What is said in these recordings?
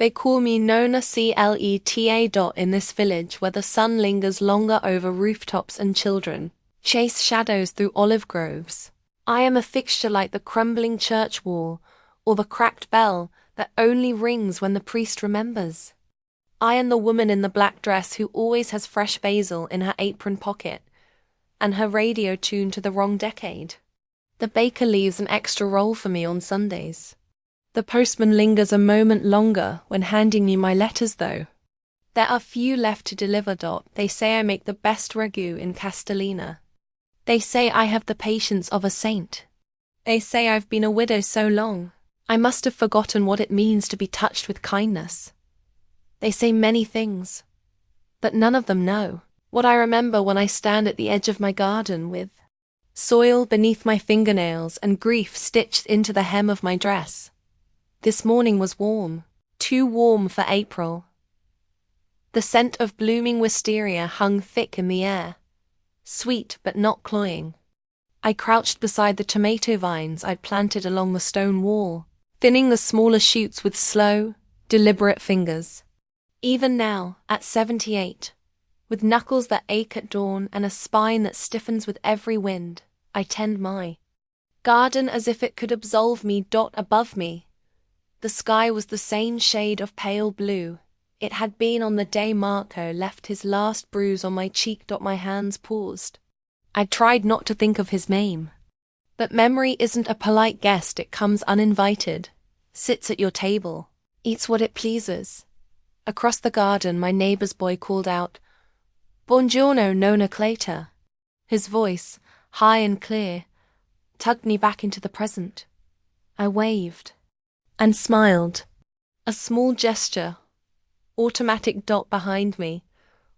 They call me Nona Cleta. In this village where the sun lingers longer over rooftops and children chase shadows through olive groves. I am a fixture like the crumbling church wall, or the cracked bell that only rings when the priest remembers. I am the woman in the black dress who always has fresh basil in her apron pocket, and her radio tuned to the wrong decade. The baker leaves an extra roll for me on Sundays. The postman lingers a moment longer when handing me my letters, though. There are few left to deliver. They say I make the best ragu in Castellina. They say I have the patience of a saint. They say I've been a widow so long, I must have forgotten what it means to be touched with kindness. They say many things, but none of them know what I remember when I stand at the edge of my garden with soil beneath my fingernails and grief stitched into the hem of my dress. This morning was warm, too warm for April. The scent of blooming wisteria hung thick in the air, sweet but not cloying. I crouched beside the tomato vines I'd planted along the stone wall, thinning the smaller shoots with slow, deliberate fingers. Even now, at 78, with knuckles that ache at dawn and a spine that stiffens with every wind, I tend my garden as if it could absolve me. Above me, the sky was the same shade of pale blue it had been on the day Marco left his last bruise on my cheek. My hands paused. I tried not to think of his name. But memory isn't a polite guest. It comes uninvited, sits at your table, eats what it pleases. Across the garden, my neighbor's boy called out, "Buongiorno, Nonna Cleta." His voice, high and clear, tugged me back into the present. I waved and smiled. A small gesture, automatic. Behind me,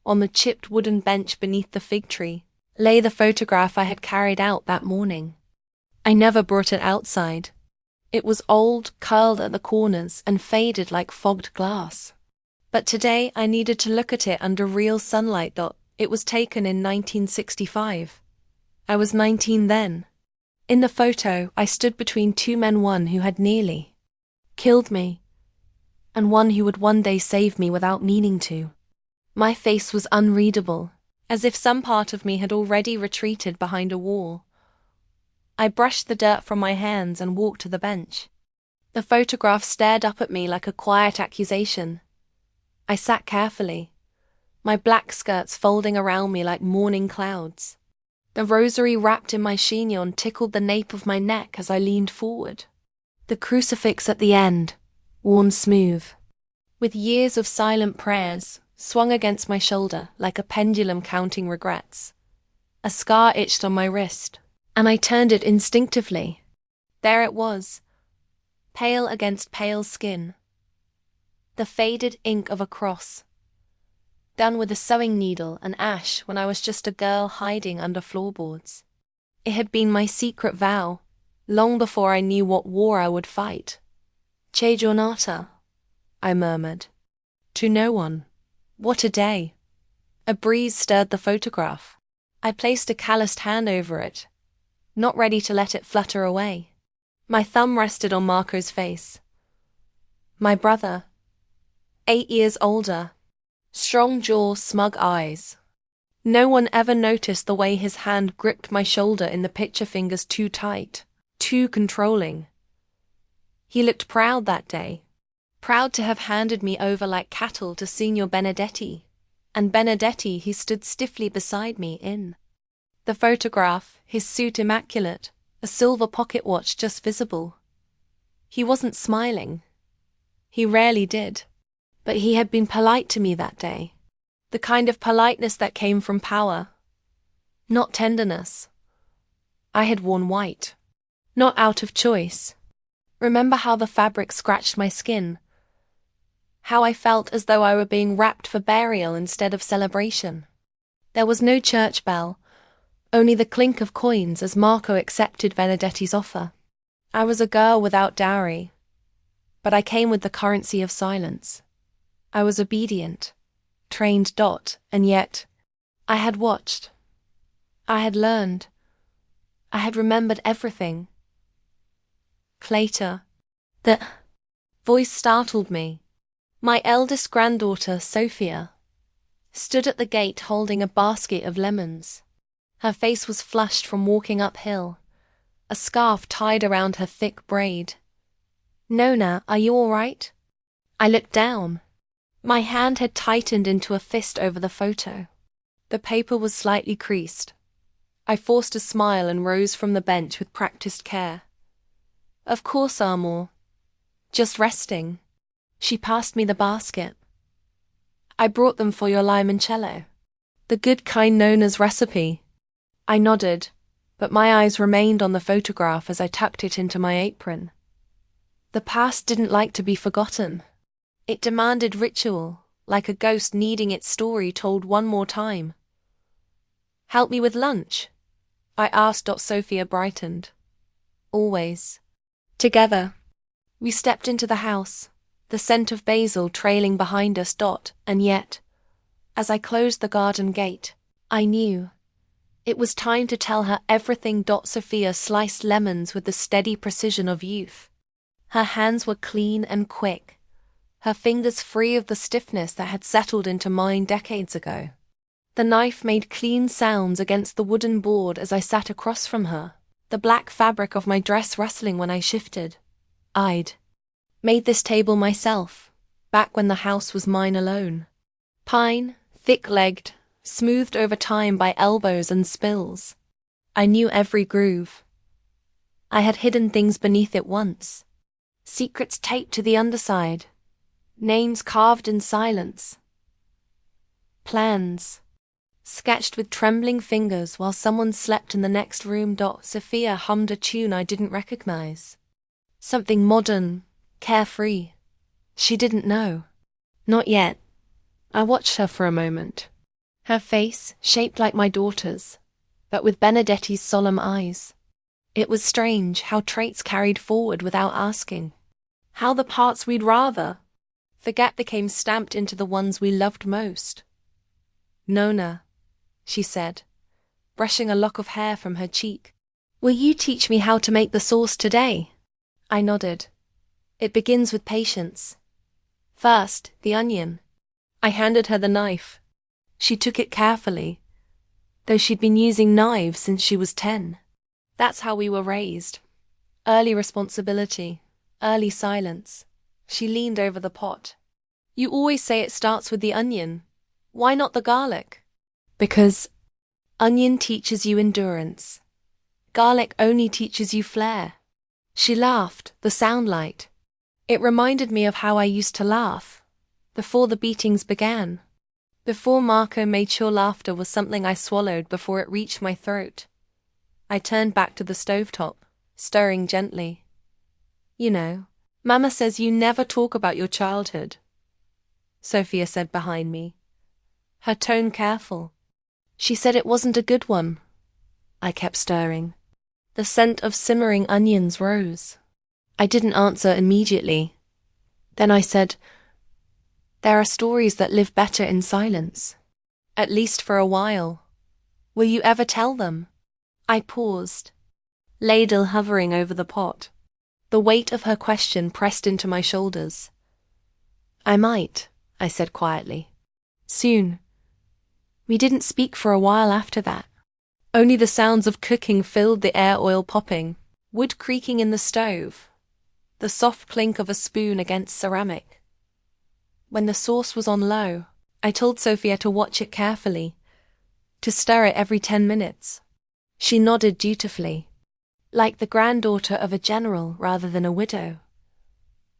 on the chipped wooden bench beneath the fig tree, lay the photograph I had carried out that morning. I never brought it outside. It was old, curled at the corners, and faded like fogged glass. But today I needed to look at it under real sunlight. It was taken in 1965. I was 19 then. In the photo, I stood between two men, one who had nearly killed me, and one who would one day save me without meaning to. My face was unreadable, as if some part of me had already retreated behind a wall. I brushed the dirt from my hands and walked to the bench. The photograph stared up at me like a quiet accusation. I sat carefully, my black skirts folding around me like morning clouds. The rosary wrapped in my chignon tickled the nape of my neck as I leaned forward. The crucifix at the end, worn smooth, with years of silent prayers, swung against my shoulder like a pendulum counting regrets. A scar itched on my wrist, and I turned it instinctively. There it was, pale against pale skin. The faded ink of a cross, done with a sewing needle and ash when I was just a girl hiding under floorboards. It had been my secret vow, long before I knew what war I would fight. "Che giornata," I murmured. To no one. What a day. A breeze stirred the photograph. I placed a calloused hand over it, not ready to let it flutter away. My thumb rested on Marco's face. My brother, 8 years older, strong jaw, smug eyes. No one ever noticed the way his hand gripped my shoulder in the picture fingers too tight, too controlling. He looked proud that day, proud to have handed me over like cattle to Signor Benedetti, and Benedetti he stood stiffly beside me in the photograph, his suit immaculate, a silver pocket watch just visible. He wasn't smiling. He rarely did. But he had been polite to me that day. The kind of politeness that came from power, not tenderness. I had worn white, not out of choice. Remember how the fabric scratched my skin? How I felt as though I were being wrapped for burial instead of celebration. There was no church bell, only the clink of coins as Marco accepted Benedetti's offer. I was a girl without dowry, but I came with the currency of silence. I was obedient, trained. And yet, I had watched. I had learned. I had remembered everything. Cleta. The voice startled me. My eldest granddaughter, Sophia, stood at the gate holding a basket of lemons. Her face was flushed from walking uphill, a scarf tied around her thick braid. "Nona, are you all right?" I looked down. My hand had tightened into a fist over the photo. The paper was slightly creased. I forced a smile and rose from the bench with practiced care. "Of course, Amor. Just resting." She passed me the basket. "I brought them for your limoncello. The good kind Nona's recipe." I nodded, but my eyes remained on the photograph as I tucked it into my apron. The past didn't like to be forgotten. It demanded ritual, like a ghost needing its story told one more time. "Help me with lunch?" I asked. Sophia brightened. "Always." Together, we stepped into the house, the scent of basil trailing behind us. And yet, as I closed the garden gate, I knew it was time to tell her everything. Sophia sliced lemons with the steady precision of youth. Her hands were clean and quick, her fingers free of the stiffness that had settled into mine decades ago. The knife made clean sounds against the wooden board as I sat across from her, the black fabric of my dress rustling when I shifted. I'd made this table myself, back when the house was mine alone. Pine, thick-legged, smoothed over time by elbows and spills. I knew every groove. I had hidden things beneath it once. Secrets taped to the underside. Names carved in silence. Plans sketched with trembling fingers while someone slept in the next room. Sophia hummed a tune I didn't recognize. Something modern, carefree. She didn't know. Not yet. I watched her for a moment. Her face, shaped like my daughter's, but with Benedetti's solemn eyes. It was strange how traits carried forward without asking. How the parts we'd rather forget became stamped into the ones we loved most. "Nona," she said, brushing a lock of hair from her cheek, "will you teach me how to make the sauce today?" I nodded. "It begins with patience. First, the onion." I handed her the knife. She took it carefully, though she'd been using knives since she was 10. That's how we were raised. Early responsibility, early silence. She leaned over the pot. "You always say it starts with the onion. Why not the garlic?" "Because onion teaches you endurance. Garlic only teaches you flair." She laughed, the sound light. It reminded me of how I used to laugh, before the beatings began. Before Marco made sure laughter was something I swallowed before it reached my throat. I turned back to the stovetop, stirring gently. "You know, Mama says you never talk about your childhood," Sophia said behind me, her tone careful. "She said it wasn't a good one." I kept stirring. The scent of simmering onions rose. I didn't answer immediately. Then I said, "There are stories that live better in silence. At least for a while. Will you ever tell them?" I paused, ladle hovering over the pot. The weight of her question pressed into my shoulders. "I might," I said quietly. "Soon." We didn't speak for a while after that. Only the sounds of cooking filled the air, oil popping, wood creaking in the stove, the soft clink of a spoon against ceramic. When the sauce was on low, I told Sophia to watch it carefully, to stir it every 10 minutes. She nodded dutifully, like the granddaughter of a general rather than a widow.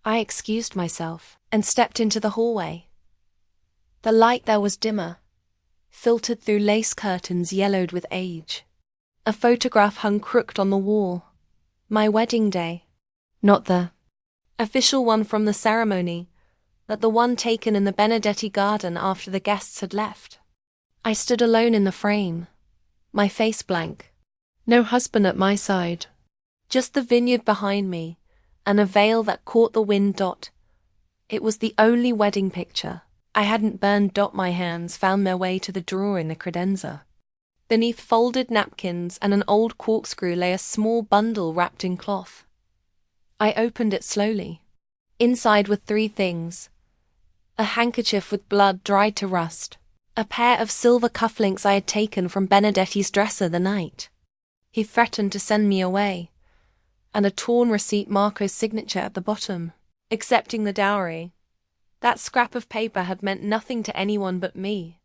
I excused myself and stepped into the hallway. The light there was dimmer, filtered through lace curtains yellowed with age. A photograph hung crooked on the wall. My wedding day. Not the official one from the ceremony, but the one taken in the Benedetti garden after the guests had left. I stood alone in the frame, my face blank. No husband at my side. Just the vineyard behind me, and a veil that caught the wind. It was the only wedding picture. I hadn't burned. My hands found their way to the drawer in the credenza. Beneath folded napkins and an old corkscrew lay a small bundle wrapped in cloth. I opened it slowly. Inside were 3 things. a handkerchief with blood dried to rust, a pair of silver cufflinks I had taken from Benedetti's dresser the night he threatened to send me away, and a torn receipt Marco's signature at the bottom, accepting the dowry. That scrap of paper had meant nothing to anyone but me.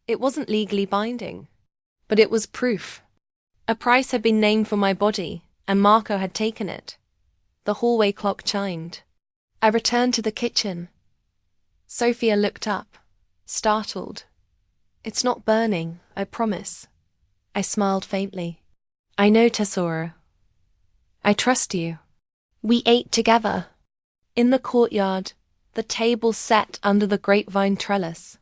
It wasn't legally binding, but it was proof. A price had been named for my body, and Marco had taken it. The hallway clock chimed. I returned to the kitchen. Sophia looked up, startled. "It's not burning, I promise." I smiled faintly. "I know, Tesoro. I trust you." We ate together. In the courtyard, the table set under the grapevine trellis.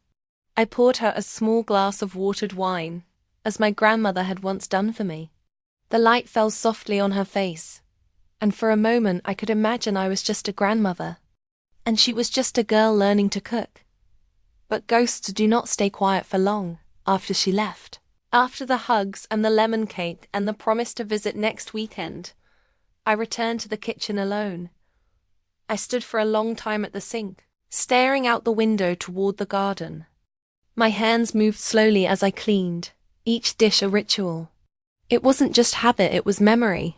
I poured her a small glass of watered wine, as my grandmother had once done for me. The light fell softly on her face, and for a moment I could imagine I was just a grandmother, and she was just a girl learning to cook. But ghosts do not stay quiet for long after she left. After the hugs and the lemon cake and the promise to visit next weekend, I returned to the kitchen alone. I stood for a long time at the sink, staring out the window toward the garden. My hands moved slowly as I cleaned, each dish a ritual. It wasn't just habit, it was memory.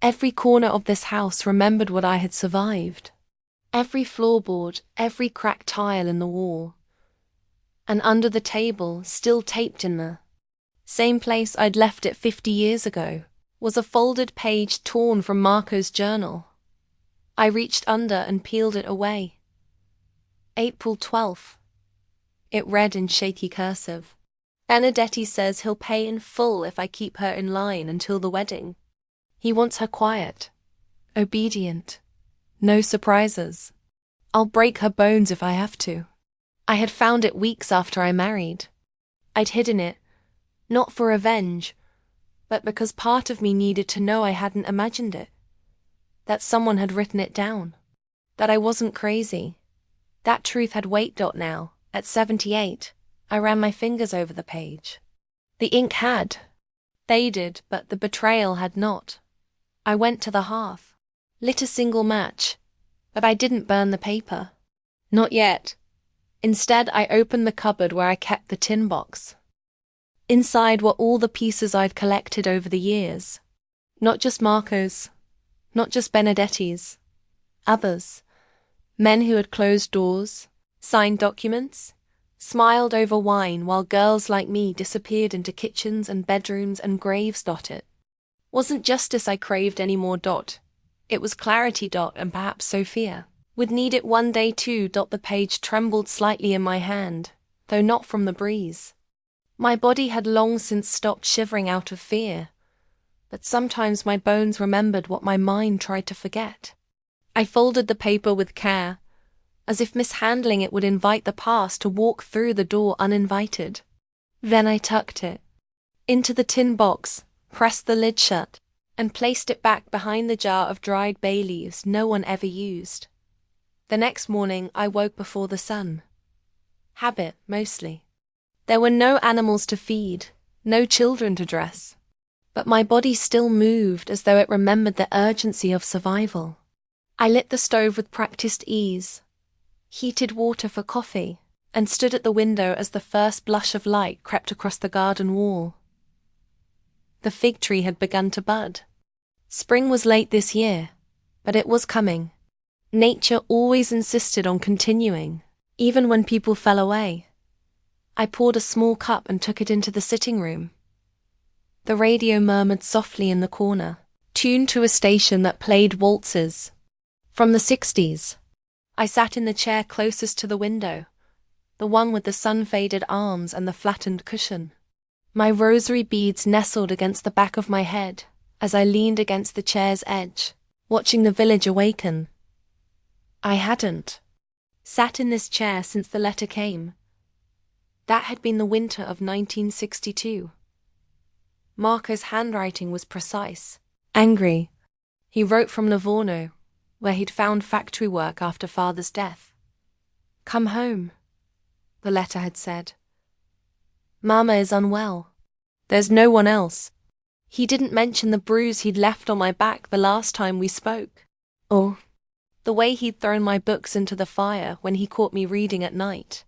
Every corner of this house remembered what I had survived. Every floorboard, every cracked tile in the wall. And under the table, still taped in the same place I'd left it 50 years ago, was a folded page torn from Marco's journal. I reached under and peeled it away. April 12th. It read in shaky cursive. "Benedetti says he'll pay in full if I keep her in line until the wedding. He wants her quiet, obedient, no surprises. I'll break her bones if I have to." I had found it weeks after I married. I'd hidden it, not for revenge, but because part of me needed to know I hadn't imagined it, that someone had written it down, that I wasn't crazy. That truth had weight. Now, at 78, I ran my fingers over the page. The ink had faded, but the betrayal had not. I went to the hearth, lit a single match, but I didn't burn the paper. Not yet. Instead, I opened the cupboard where I kept the tin box. Inside were all the pieces I'd collected over the years. Not just Marco's, not just Benedetti's. Others. Men who had closed doors, signed documents, smiled over wine while girls like me disappeared into kitchens and bedrooms and graves. It wasn't justice I craved anymore. It was clarity. And perhaps Sophia would need it one day too. The page trembled slightly in my hand, though not from the breeze. My body had long since stopped shivering out of fear, but sometimes my bones remembered what my mind tried to forget. I folded the paper with care, as if mishandling it would invite the past to walk through the door uninvited. Then I tucked it into the tin box, pressed the lid shut, and placed it back behind the jar of dried bay leaves no one ever used. The next morning I woke before the sun. Habit, mostly. There were no animals to feed, no children to dress, but my body still moved as though it remembered the urgency of survival. I lit the stove with practiced ease, heated water for coffee, and stood at the window as the first blush of light crept across the garden wall. The fig tree had begun to bud. Spring was late this year, but it was coming. Nature always insisted on continuing, even when people fell away. I poured a small cup and took it into the sitting room. The radio murmured softly in the corner, tuned to a station that played waltzes from the 60s. I sat in the chair closest to the window, the one with the sun-faded arms and the flattened cushion. My rosary beads nestled against the back of my head as I leaned against the chair's edge, watching the village awaken. I hadn't sat in this chair since the letter came. That had been the winter of 1962. Marco's handwriting was precise, angry. He wrote from Livorno, where he'd found factory work after father's death. "Come home," the letter had said. "Mama is unwell. There's no one else." He didn't mention the bruise he'd left on my back the last time we spoke. Or The way he'd thrown my books into the fire when he caught me reading at night.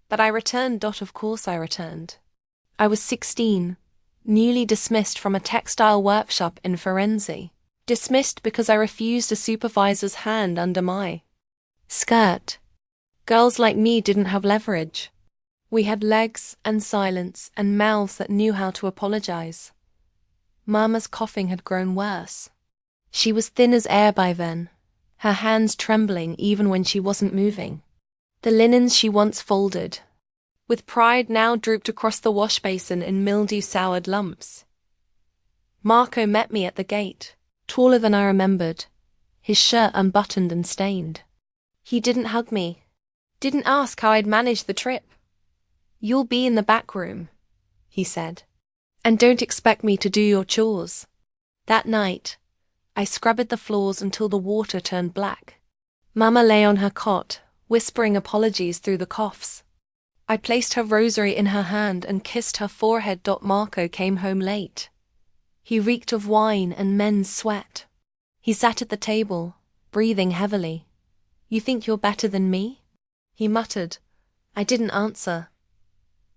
But I returned. Of course I returned. I was 16, newly dismissed from a textile workshop in Firenze. Dismissed because I refused a supervisor's hand under my skirt. Girls like me didn't have leverage. We had legs and silence and mouths that knew how to apologize. Mama's coughing had grown worse. She was thin as air by then, her hands trembling even when she wasn't moving. The linens she once folded, with pride, now drooped across the wash basin in mildew-soured lumps. Marco met me at the gate, taller than I remembered, his shirt unbuttoned and stained. He didn't hug me, didn't ask how I'd managed the trip. "You'll be in the back room," he said, "and don't expect me to do your chores." That night, I scrubbed the floors until the water turned black. Mama lay on her cot, whispering apologies through the coughs. I placed her rosary in her hand and kissed her forehead. Marco came home late. He reeked of wine and men's sweat. He sat at the table, breathing heavily. "You think you're better than me?" he muttered. I didn't answer.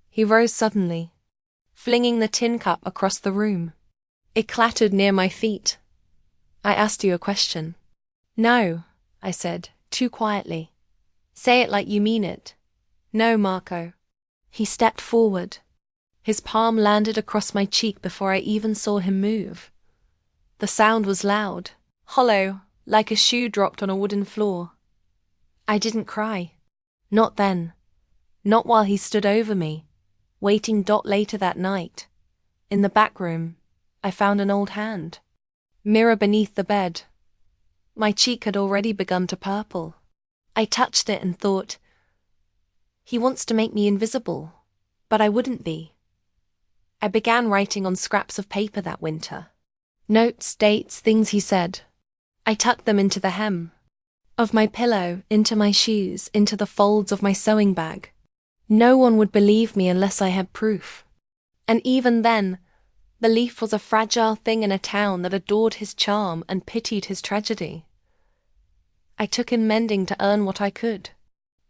He rose suddenly, flinging the tin cup across the room. It clattered near my feet. "I asked you a question." "No," I said, too quietly. "Say it like you mean it." "No, Marco." He stepped forward. His palm landed across my cheek before I even saw him move. The sound was loud, hollow, like a shoe dropped on a wooden floor. I didn't cry. Not then. Not while he stood over me, waiting. Later that night, in the back room, I found an old hand. Mirror beneath the bed. My cheek had already begun to purple. I touched it and thought, he wants to make me invisible, but I wouldn't be. I began writing on scraps of paper that winter. Notes, dates, things he said. I tucked them into the hem of my pillow, into my shoes, into the folds of my sewing bag. No one would believe me unless I had proof. And even then, belief was a fragile thing in a town that adored his charm and pitied his tragedy. I took in mending to earn what I could.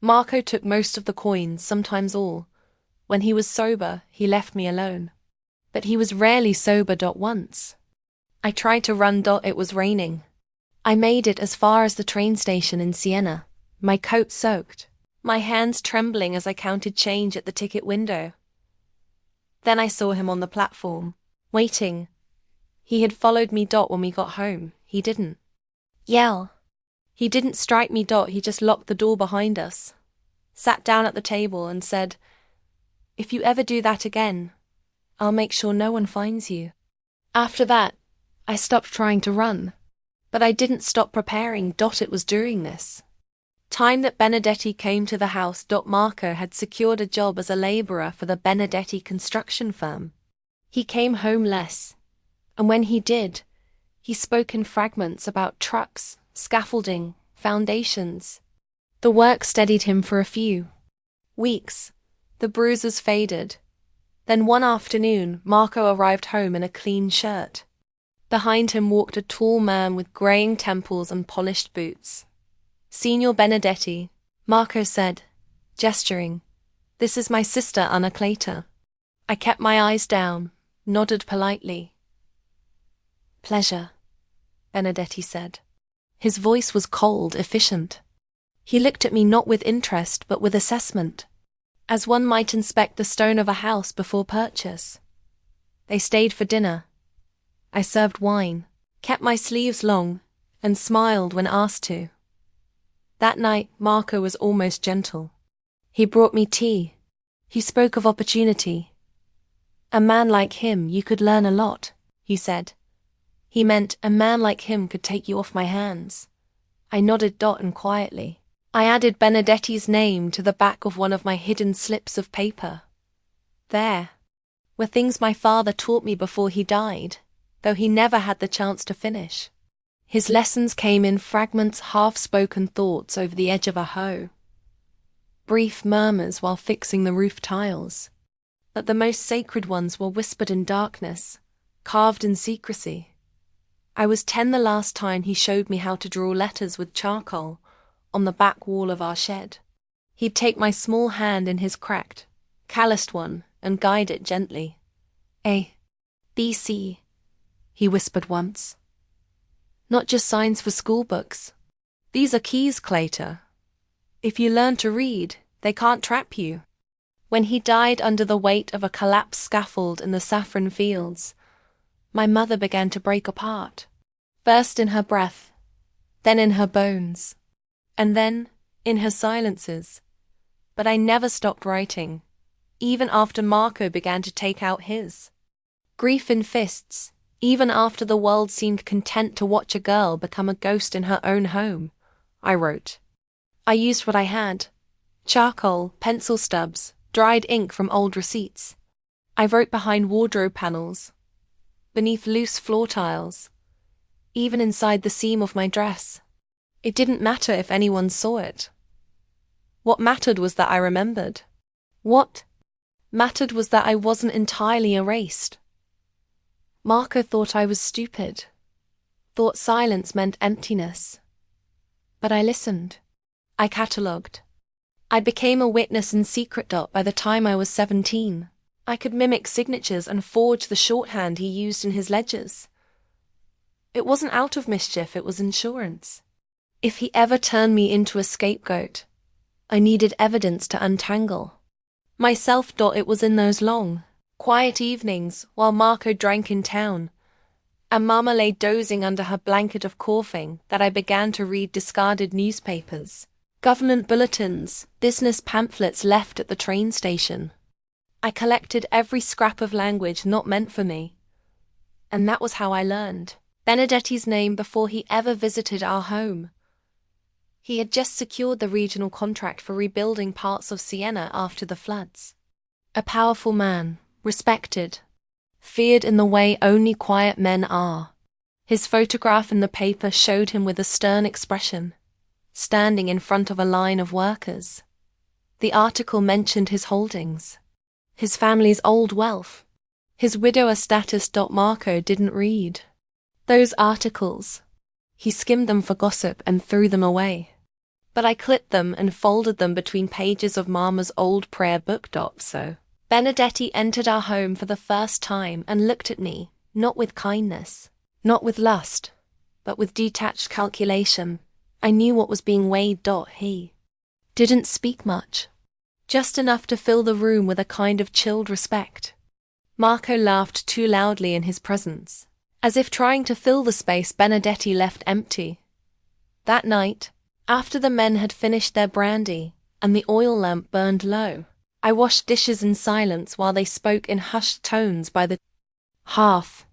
Marco took most of the coins, sometimes all. When he was sober, he left me alone. But he was rarely sober. Once. I tried to run. It was raining. I made it as far as the train station in Siena, my coat soaked, my hands trembling as I counted change at the ticket window. Then I saw him on the platform, waiting. He had followed me. When we got home, he didn't yell. He didn't strike me. He just locked the door behind us, sat down at the table and said, "If you ever do that again, I'll make sure no one finds you." After that, I stopped trying to run. But I didn't stop preparing. It was during this time that Benedetti came to the house. Marco had secured a job as a laborer for the Benedetti construction firm. He came home less, and when he did, he spoke in fragments about trucks, scaffolding, foundations. The work steadied him for a few weeks. The bruises faded. Then one afternoon, Marco arrived home in a clean shirt. Behind him walked a tall man with graying temples and polished boots. "Signor Benedetti," Marco said, gesturing. "This is my sister Anacleta." I kept my eyes down, nodded politely. "Pleasure," Benedetti said. His voice was cold, efficient. He looked at me not with interest but with assessment, as one might inspect the stone of a house before purchase. They stayed for dinner. I served wine, kept my sleeves long, and smiled when asked to. That night, Marco was almost gentle. He brought me tea. He spoke of opportunity. "A man like him, you could learn a lot," he said. He meant a man like him could take you off my hands. I nodded. And quietly, I added Benedetti's name to the back of one of my hidden slips of paper. There were things my father taught me before he died, though he never had the chance to finish. His lessons came in fragments, half-spoken thoughts over the edge of a hoe, brief murmurs while fixing the roof tiles. But the most sacred ones were whispered in darkness, carved in secrecy. I was 10 the last time he showed me how to draw letters with charcoal on the back wall of our shed. He'd take my small hand in his cracked, calloused one and guide it gently. A, B, C, he whispered once. Not just signs for school books. These are keys, Claytor. If you learn to read, they can't trap you. When he died under the weight of a collapsed scaffold in the saffron fields, my mother began to break apart, first in her breath, then in her bones, and then in her silences. But I never stopped writing, even after Marco began to take out his. Grief in fists, even after the world seemed content to watch a girl become a ghost in her own home, I wrote. I used what I had: charcoal, pencil stubs, dried ink from old receipts. I wrote behind wardrobe panels, beneath loose floor tiles, even inside the seam of my dress. It didn't matter if anyone saw it. What mattered was that I remembered. What mattered was that I wasn't entirely erased. Marco thought I was stupid, thought silence meant emptiness. But I listened. I catalogued. I became a witness in secret. By the time I was 17, I could mimic signatures and forge the shorthand he used in his ledgers. It wasn't out of mischief, it was insurance. If he ever turned me into a scapegoat, I needed evidence to untangle myself. It was in those long, quiet evenings while Marco drank in town and Mama lay dozing under her blanket of coughing that I began to read discarded newspapers, government bulletins, business pamphlets left at the train station. I collected every scrap of language not meant for me. And that was how I learned Benedetti's name before he ever visited our home. He had just secured the regional contract for rebuilding parts of Siena after the floods. A powerful man, respected, feared in the way only quiet men are. His photograph in the paper showed him with a stern expression, standing in front of a line of workers. The article mentioned his holdings, his family's old wealth, his widower status. Marco didn't read those articles. He skimmed them for gossip and threw them away. But I clipped them and folded them between pages of Mama's old prayer book. So Benedetti entered our home for the first time and looked at me, not with kindness, not with lust, but with detached calculation. I knew what was being weighed. He didn't speak much, just enough to fill the room with a kind of chilled respect. Marco laughed too loudly in his presence, as if trying to fill the space Benedetti left empty. That night, after the men had finished their brandy and the oil lamp burned low, I washed dishes in silence while they spoke in hushed tones by the hearth.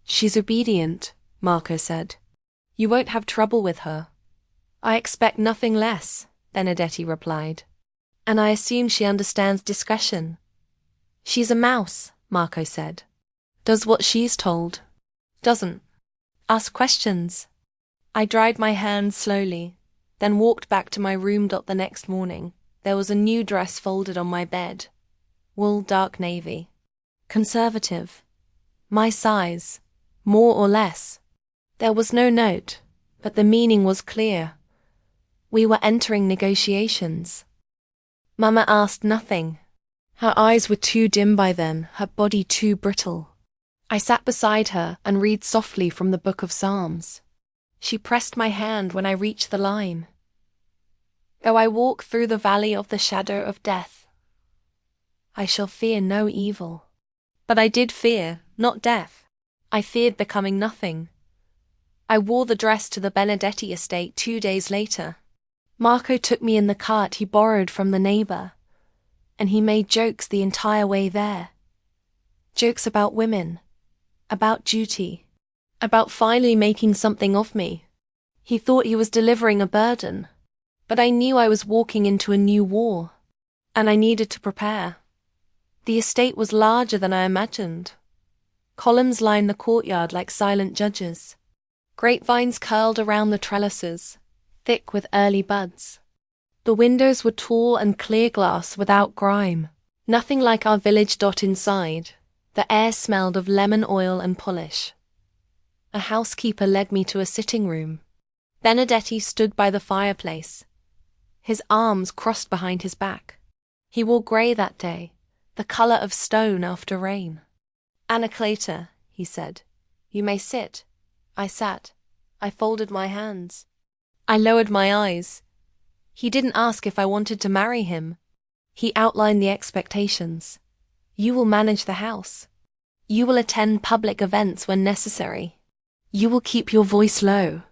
"She's obedient," Marco said. "You won't have trouble with her." "I expect nothing less," Benedetti replied. "And I assume she understands discretion." "She's a mouse," Marco said. "Does what she's told. Doesn't ask questions." I dried my hands slowly, then walked back to my room. The next morning, there was a new dress folded on my bed. Wool, dark navy. Conservative. My size, more or less. There was no note, but the meaning was clear. We were entering negotiations. Mama asked nothing. Her eyes were too dim by then, her body too brittle. I sat beside her and read softly from the Book of Psalms. She pressed my hand when I reached the line. "Though I walk through the valley of the shadow of death, I shall fear no evil." But I did fear, not death. I feared becoming nothing. I wore the dress to the Benedetti estate 2 days later. Marco took me in the cart he borrowed from the neighbor, and he made jokes the entire way there. Jokes about women, about duty, about finally making something of me. He thought he was delivering a burden, but I knew I was walking into a new war, and I needed to prepare. The estate was larger than I imagined. Columns lined the courtyard like silent judges. Grapevines curled around the trellises, thick with early buds. The windows were tall and clear glass without grime. Nothing like our village. Inside, the air smelled of lemon oil and polish. A housekeeper led me to a sitting room. Benedetti stood by the fireplace, his arms crossed behind his back. He wore grey that day, the colour of stone after rain. "Anacleta," he said. "You may sit." I sat. I folded my hands. I lowered my eyes. He didn't ask if I wanted to marry him. He outlined the expectations. You will manage the house. You will attend public events when necessary. You will keep your voice low.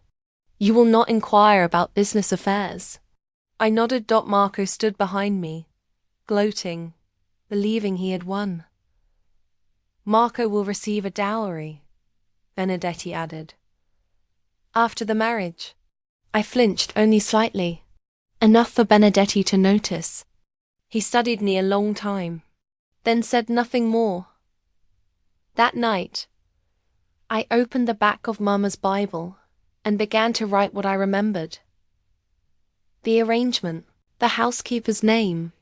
You will not inquire about business affairs. I nodded. Marco stood behind me, gloating, believing he had won. "Marco will receive a dowry," Benedetti added. "After the marriage." I flinched only slightly, enough for Benedetti to notice. He studied me a long time, then said nothing more. That night, I opened the back of Mama's Bible and began to write what I remembered. The arrangement, the housekeeper's name.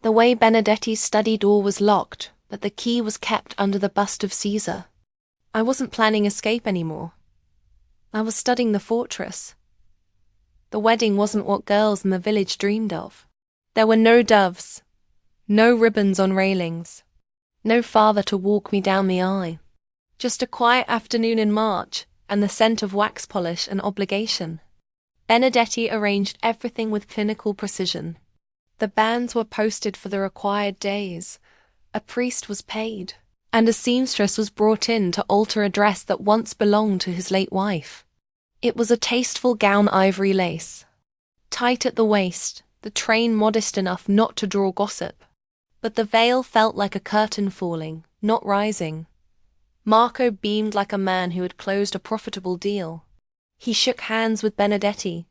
The way Benedetti's study door was locked, but the key was kept under the bust of Caesar. I wasn't planning escape anymore. I was studying the fortress. The wedding wasn't what girls in the village dreamed of. There were no doves, no ribbons on railings, no father to walk me down the aisle. Just a quiet afternoon in March and the scent of wax polish and obligation. Benedetti arranged everything with clinical precision. The banns were posted for the required days, a priest was paid, and a seamstress was brought in to alter a dress that once belonged to his late wife. It was a tasteful gown, ivory lace, tight at the waist, the train modest enough not to draw gossip. But the veil felt like a curtain falling, not rising. Marco beamed like a man who had closed a profitable deal. He shook hands with Benedetti,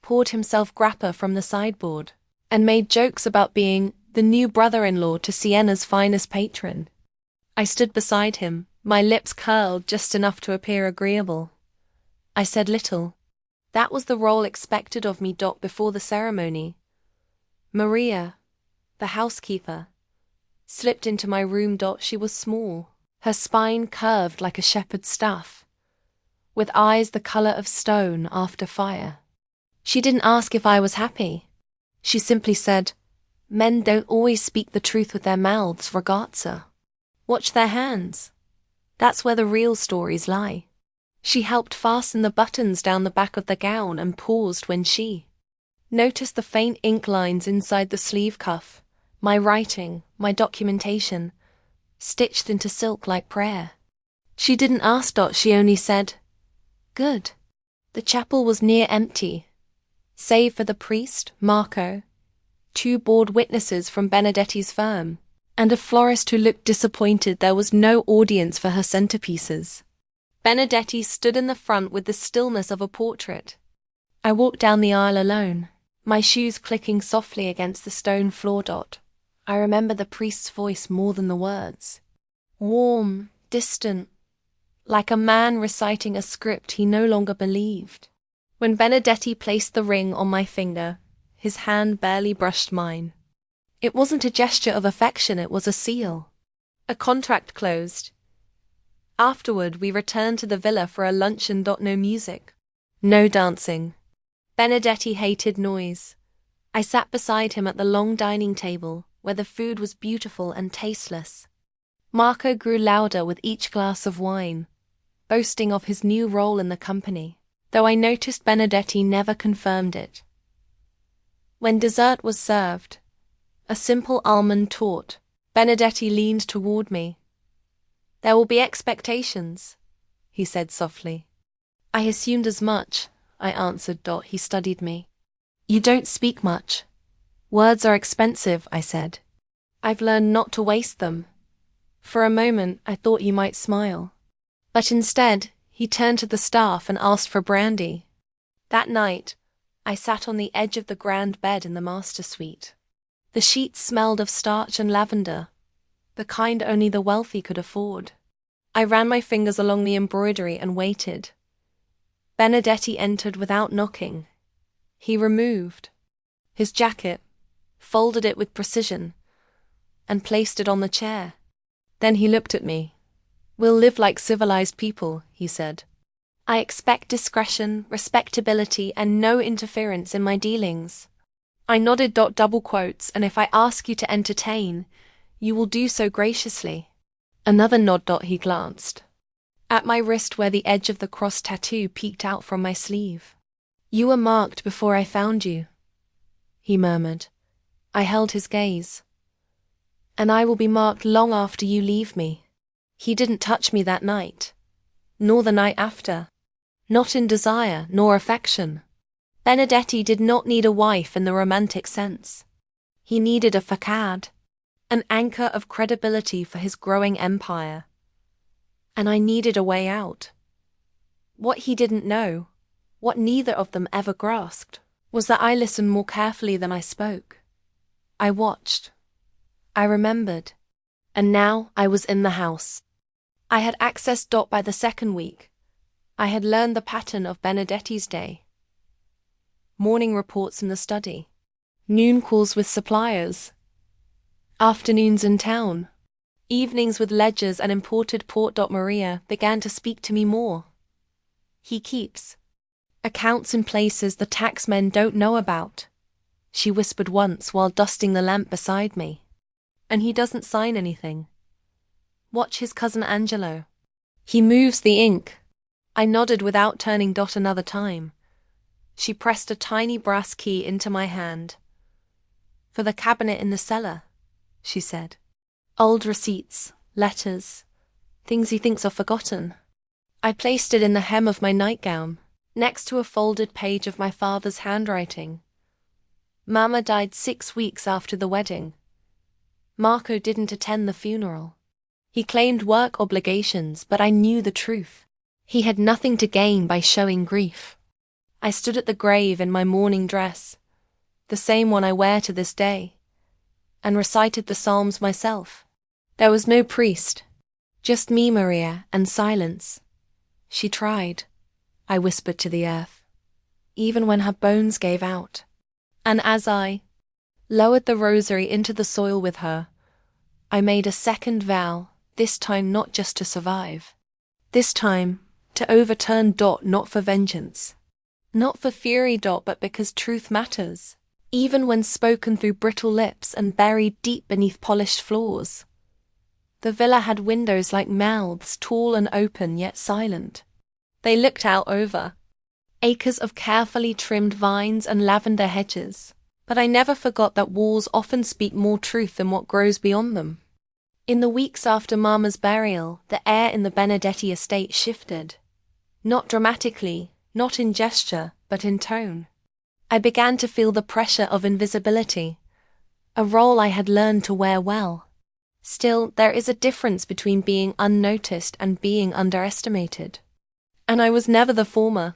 poured himself grappa from the sideboard, and made jokes about being the new brother-in-law to Siena's finest patron. I stood beside him, my lips curled just enough to appear agreeable. I said little. That was the role expected of me. Before the ceremony, Maria, the housekeeper, slipped into my room. She was small, her spine curved like a shepherd's staff, with eyes the colour of stone after fire. She didn't ask if I was happy. She simply said, "Men don't always speak the truth with their mouths, ragazza. Watch their hands. That's where the real stories lie." She helped fasten the buttons down the back of the gown and paused when she noticed the faint ink lines inside the sleeve cuff, my writing, my documentation, stitched into silk like prayer. She didn't ask. She only said, "Good." The chapel was near empty, save for the priest, Marco, 2 bored witnesses from Benedetti's firm, and a florist who looked disappointed there was no audience for her centerpieces. Benedetti stood in the front with the stillness of a portrait. I walked down the aisle alone, my shoes clicking softly against the stone floor. I remember the priest's voice more than the words. Warm, distant, like a man reciting a script he no longer believed. When Benedetti placed the ring on my finger, his hand barely brushed mine. It wasn't a gesture of affection, it was a seal. A contract closed. Afterward, we returned to the villa for a luncheon. No music, no dancing. Benedetti hated noise. I sat beside him at the long dining table, where the food was beautiful and tasteless. Marco grew louder with each glass of wine, boasting of his new role in the company, though I noticed Benedetti never confirmed it. When dessert was served, a simple almond tort, Benedetti leaned toward me. "There will be expectations," he said softly. "I assumed as much," I answered. He studied me. "You don't speak much. Words are expensive," I said. "I've learned not to waste them." For a moment, I thought he might smile. But instead, he turned to the staff and asked for brandy. That night, I sat on the edge of the grand bed in the master suite. The sheets smelled of starch and lavender, the kind only the wealthy could afford. I ran my fingers along the embroidery and waited. Benedetti entered without knocking. He removed his jacket, folded it with precision, and placed it on the chair. Then he looked at me. We'll live like civilized people, he said. I expect discretion, respectability, and no interference in my dealings. I nodded. Double quotes, and if I ask you to entertain, you will do so graciously. Another nod. He glanced at my wrist where the edge of the cross tattoo peeked out from my sleeve. You were marked before I found you, he murmured. I held his gaze. And I will be marked long after you leave me. He didn't touch me that night, nor the night after. Not in desire, nor affection. Benedetti did not need a wife in the romantic sense. He needed a facade, an anchor of credibility for his growing empire. And I needed a way out. What he didn't know, what neither of them ever grasped, was that I listened more carefully than I spoke. I watched. I remembered. And now I was in the house. I had access. By the second week, I had learned the pattern of Benedetti's day. Morning reports in the study. Noon calls with suppliers. Afternoons in town. Evenings with ledgers and imported port. Maria began to speak to me more. He keeps accounts in places the taxmen don't know about, she whispered once while dusting the lamp beside me. And he doesn't sign anything. Watch his cousin Angelo. He moves the ink. I nodded without turning. Another time. She pressed a tiny brass key into my hand. For the cabinet in the cellar, she said. Old receipts, letters, things he thinks are forgotten. I placed it in the hem of my nightgown, next to a folded page of my father's handwriting. Mama died 6 weeks after the wedding. Marco didn't attend the funeral. He claimed work obligations, but I knew the truth. He had nothing to gain by showing grief. I stood at the grave in my mourning dress, the same one I wear to this day, and recited the psalms myself. There was no priest, just me, Maria, and silence. She tried, I whispered to the earth, even when her bones gave out. And as I lowered the rosary into the soil with her, I made a second vow, this time not just to survive. This time, to overturn. Not for vengeance. Not for fury. But because truth matters, even when spoken through brittle lips and buried deep beneath polished floors. The villa had windows like mouths, tall and open yet silent. They looked out over acres of carefully trimmed vines and lavender hedges, but I never forgot that walls often speak more truth than what grows beyond them. In the weeks after Mama's burial, the air in the Benedetti estate shifted. Not dramatically, not in gesture, but in tone. I began to feel the pressure of invisibility, a role I had learned to wear well. Still, there is a difference between being unnoticed and being underestimated. And I was never the former.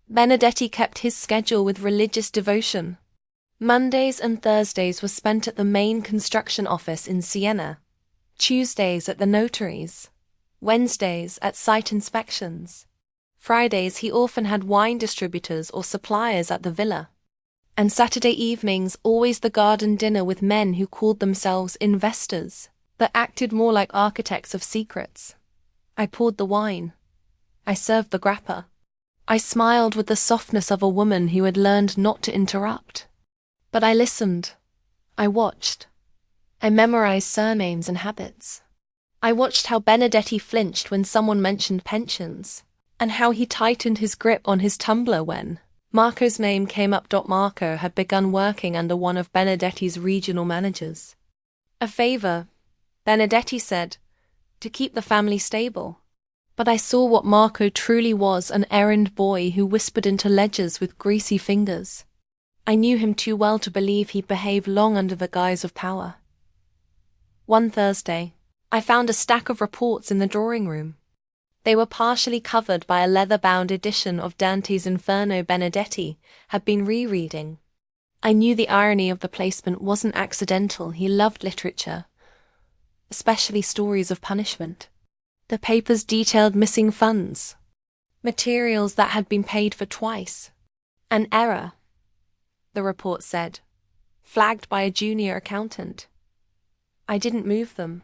Benedetti kept his schedule with religious devotion. Mondays and Thursdays were spent at the main construction office in Siena, Tuesdays at the notaries, Wednesdays at site inspections. Fridays he often had wine distributors or suppliers at the villa. And Saturday evenings always the garden dinner with men who called themselves investors, but acted more like architects of secrets. I poured the wine. I served the grappa. I smiled with the softness of a woman who had learned not to interrupt. But I listened. I watched. I memorized surnames and habits. I watched how Benedetti flinched when someone mentioned pensions, and how he tightened his grip on his tumbler when Marco's name came up. Marco had begun working under one of Benedetti's regional managers. A favor, Benedetti said, to keep the family stable. But I saw what Marco truly was, an errand boy who whispered into ledgers with greasy fingers. I knew him too well to believe he'd behave long under the guise of power. One Thursday, I found a stack of reports in the drawing room. They were partially covered by a leather-bound edition of Dante's Inferno Benedetti had been rereading. I knew the irony of the placement wasn't accidental. He loved literature, especially stories of punishment. The papers detailed missing funds, materials that had been paid for twice. An error, the report said, flagged by a junior accountant. I didn't move them.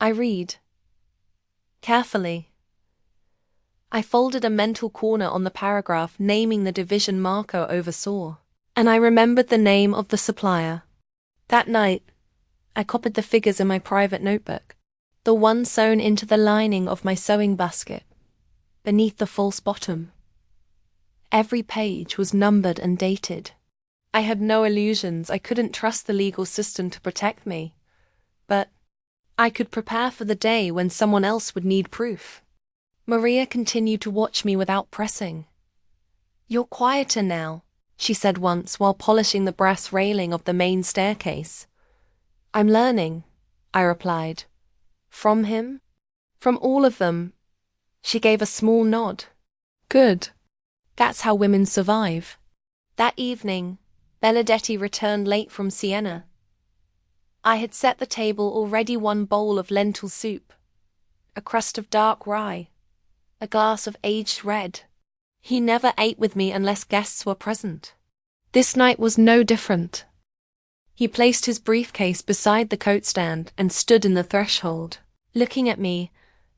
I read. Carefully, I folded a mental corner on the paragraph naming the division Marco oversaw, and I remembered the name of the supplier. That night, I copied the figures in my private notebook, the one sewn into the lining of my sewing basket, beneath the false bottom. Every page was numbered and dated. I had no illusions. I couldn't trust the legal system to protect me, but I could prepare for the day when someone else would need proof. Maria continued to watch me without pressing. "You're quieter now," she said once while polishing the brass railing of the main staircase. "I'm learning," I replied. "From him? From all of them?" She gave a small nod. "Good. That's how women survive." That evening, Benedetti returned late from Siena. I had set the table already, one bowl of lentil soup, a crust of dark rye, a glass of aged red. He never ate with me unless guests were present. This night was no different. He placed his briefcase beside the coat stand and stood in the threshold, looking at me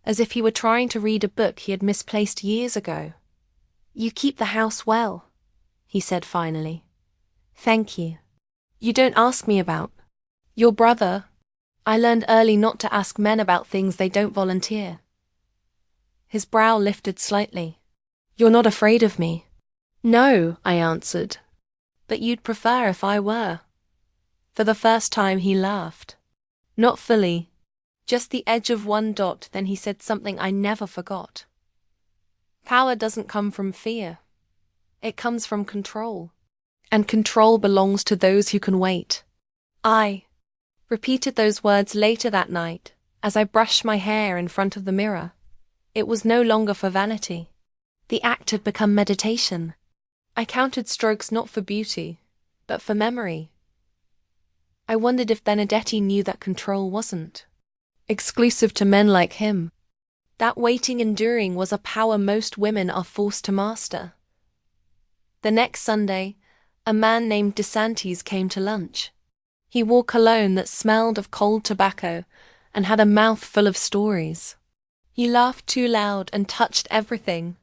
as if he were trying to read a book he had misplaced years ago. "You keep the house well," he said finally. "Thank you. You don't ask me about your brother." I learned early not to ask men about things they don't volunteer. His brow lifted slightly. "You're not afraid of me?" "No," I answered. "But you'd prefer if I were." For the first time he laughed. Not fully, just the edge of one dot. Then he said something I never forgot. "Power doesn't come from fear. It comes from control. And control belongs to those who can wait." I repeated those words later that night as I brushed my hair in front of the mirror. It was no longer for vanity. The act had become meditation. I counted strokes not for beauty, but for memory. I wondered if Benedetti knew that control wasn't exclusive to men like him. That waiting, enduring was a power most women are forced to master. The next Sunday, a man named DeSantis came to lunch. He wore cologne that smelled of cold tobacco and had a mouth full of stories. He laughed too loud and touched everything,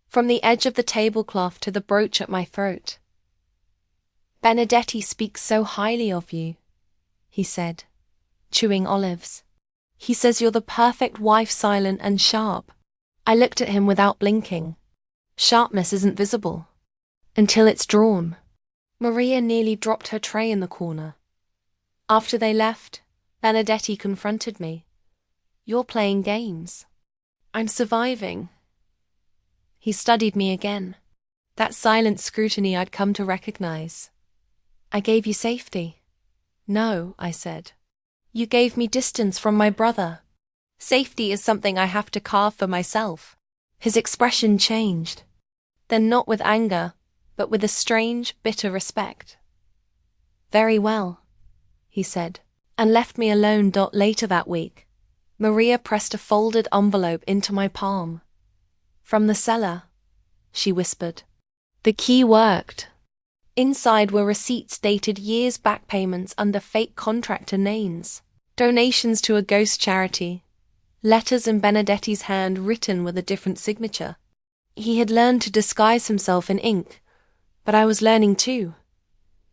from the edge of the tablecloth to the brooch at my throat. "Benedetti speaks so highly of you," he said, chewing olives. "He says you're the perfect wife, silent and sharp." I looked at him without blinking. Sharpness isn't visible until it's drawn. Maria nearly dropped her tray in the corner. After they left, Benedetti confronted me. "You're playing games." "I'm surviving." He studied me again. That silent scrutiny I'd come to recognize. "I gave you safety." "No," I said. "You gave me distance from my brother. Safety is something I have to carve for myself." His expression changed. Then not with anger, but with a strange, bitter respect. "Very well," he said, and left me alone. Later that week, Maria pressed a folded envelope into my palm. "From the seller," she whispered. The key worked. Inside were receipts dated years back, payments under fake contractor names, donations to a ghost charity, letters in Benedetti's hand written with a different signature. He had learned to disguise himself in ink, but I was learning too.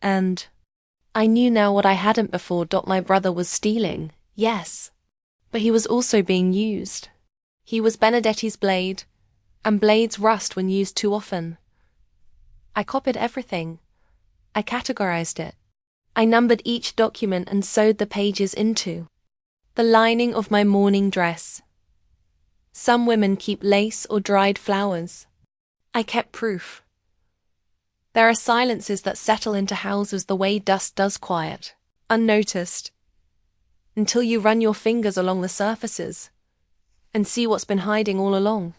And I knew now what I hadn't before. My brother was stealing, yes, but he was also being used. He was Benedetti's blade, and blades rust when used too often. I copied everything. I categorized it. I numbered each document and sewed the pages into the lining of my morning dress. Some women keep lace or dried flowers. I kept proof. There are silences that settle into houses the way dust does, quiet, unnoticed, until you run your fingers along the surfaces and see what's been hiding all along.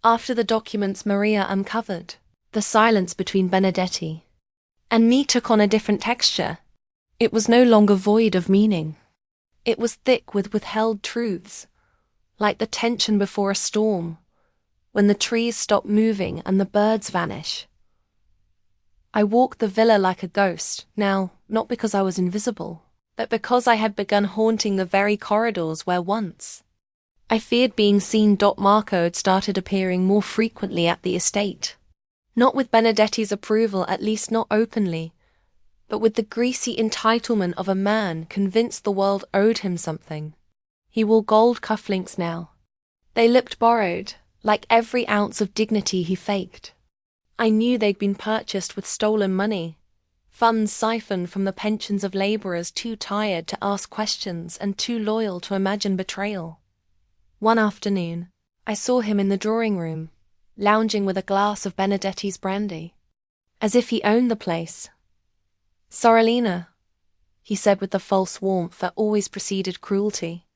After the documents Maria uncovered, the silence between Benedetti and me took on a different texture. It was no longer void of meaning. It was thick with withheld truths, like the tension before a storm, when the trees stop moving and the birds vanish. I walked the villa like a ghost, now not because I was invisible, but because I had begun haunting the very corridors where once I feared being seen. Marco had started appearing more frequently at the estate. Not with Benedetti's approval, at least not openly, but with the greasy entitlement of a man convinced the world owed him something. He wore gold cufflinks now. They looked borrowed, like every ounce of dignity he faked. I knew they'd been purchased with stolen money, funds siphoned from the pensions of labourers too tired to ask questions and too loyal to imagine betrayal. One afternoon, I saw him in the drawing room, lounging with a glass of Benedetti's brandy, as if he owned the place. "Sorellina," he said with the false warmth that always preceded cruelty,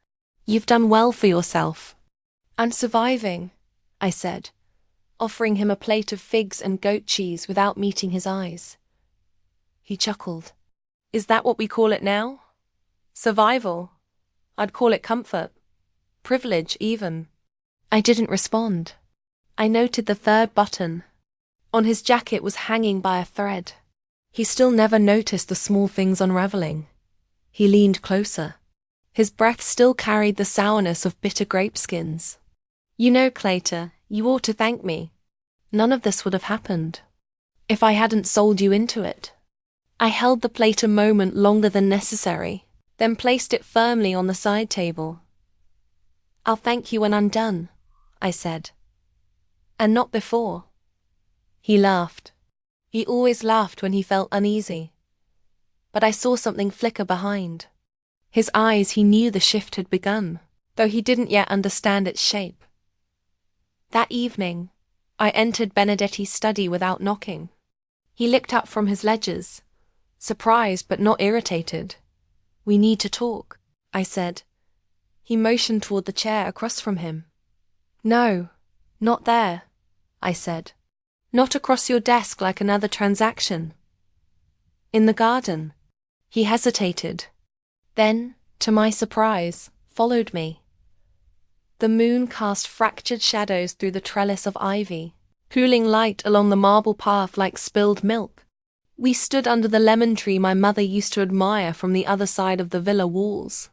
"you've done well for yourself." "I'm surviving," I said, offering him a plate of figs and goat cheese without meeting his eyes. He chuckled. "Is that what we call it now? Survival? I'd call it comfort. Privilege, even." I didn't respond. I noted the third button. On his jacket was hanging by a thread. He still never noticed the small things unraveling. He leaned closer. His breath still carried the sourness of bitter grape skins. "You know, Claytor, you ought to thank me. None of this would have happened if I hadn't sold you into it." I held the plate a moment longer than necessary, then placed it firmly on the side table. "I'll thank you when I'm done," I said. "And not before." He laughed. He always laughed when he felt uneasy. But I saw something flicker behind. His eyes, he knew the shift had begun, though he didn't yet understand its shape. That evening, I entered Benedetti's study without knocking. He looked up from his ledgers, surprised but not irritated. "We need to talk," I said. He motioned toward the chair across from him. "No, not there," I said. "Not across your desk like another transaction. In the garden." He hesitated. Then, to my surprise, followed me. The moon cast fractured shadows through the trellis of ivy, pooling light along the marble path like spilled milk. We stood under the lemon tree my mother used to admire from the other side of the villa walls.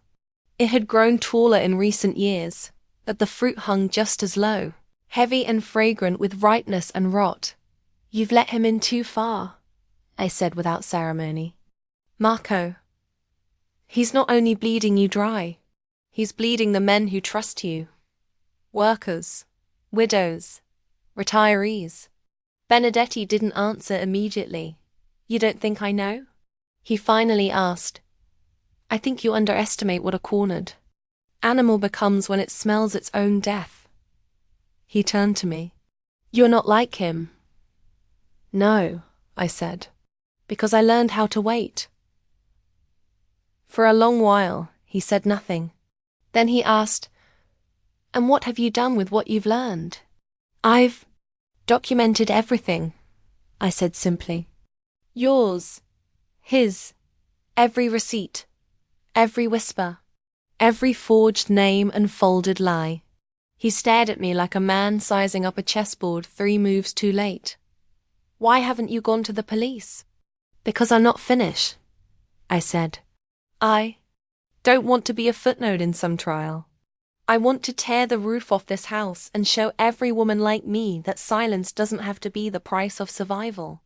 It had grown taller in recent years, but the fruit hung just as low, heavy and fragrant with ripeness and rot. "You've let him in too far," I said without ceremony. "Marco, he's not only bleeding you dry, he's bleeding the men who trust you. Workers, widows, retirees." Benedetti didn't answer immediately. "You don't think I know?" he finally asked. "I think you underestimate what a cornered animal becomes when it smells its own death." He turned to me. "You're not like him." "No," I said, "because I learned how to wait." For a long while, he said nothing. Then he asked, "And what have you done with what you've learned?" "I've documented everything," I said simply. "Yours, his, every receipt, every whisper, every forged name and folded lie." He stared at me like a man sizing up a chessboard 3 moves too late. "Why haven't you gone to the police?" "Because I'm not finished," I said. "I don't want to be a footnote in some trial. I want to tear the roof off this house and show every woman like me that silence doesn't have to be the price of survival."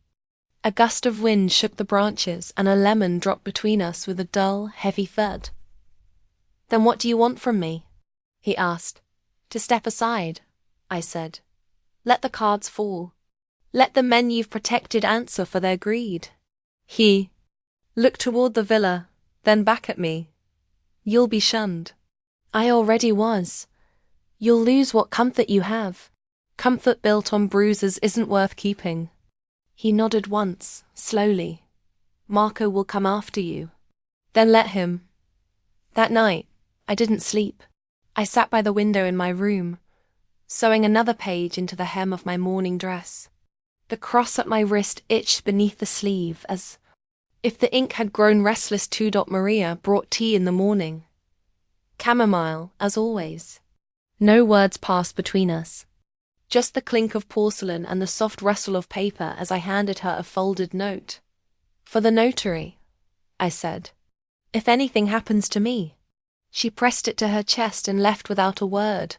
A gust of wind shook the branches and a lemon dropped between us with a dull, heavy thud. "Then what do you want from me?" he asked. "To step aside," I said. "Let the cards fall. Let the men you've protected answer for their greed." He looked toward the villa, then back at me. "You'll be shunned." "I already was. You'll lose what comfort you have. Comfort built on bruises isn't worth keeping." He nodded once, slowly. "Marco will come after you." "Then let him." That night, I didn't sleep. I sat by the window in my room, sewing another page into the hem of my morning dress. The cross at my wrist itched beneath the sleeve as if the ink had grown restless too. Maria brought tea in the morning. Chamomile, as always. No words passed between us. Just the clink of porcelain and the soft rustle of paper as I handed her a folded note. "For the notary," I said. "If anything happens to me." She pressed it to her chest and left without a word.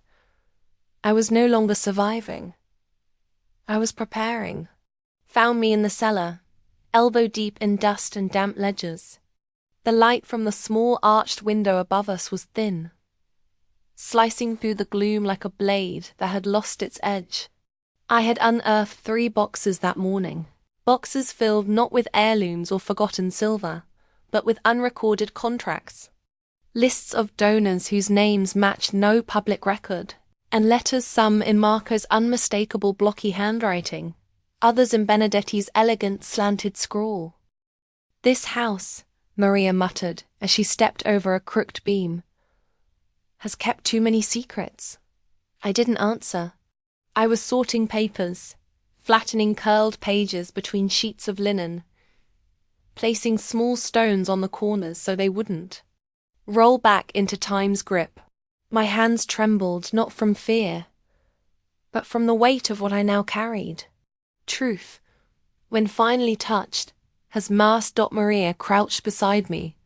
I was no longer surviving. I was preparing. Found me in the cellar, elbow deep in dust and damp ledgers. The light from the small arched window above us was thin, slicing through the gloom like a blade that had lost its edge. I had unearthed 3 boxes that morning. Boxes filled not with heirlooms or forgotten silver, but with unrecorded contracts. Lists of donors whose names matched no public record, and letters, some in Marco's unmistakable blocky handwriting, others in Benedetti's elegant slanted scrawl. "This house," Maria muttered as she stepped over a crooked beam, "has kept too many secrets." I didn't answer. I was sorting papers, flattening curled pages between sheets of linen, placing small stones on the corners so they wouldn't roll back into time's grip. My hands trembled not from fear, but from the weight of what I now carried. Truth, when finally touched, has masked Maria crouched beside me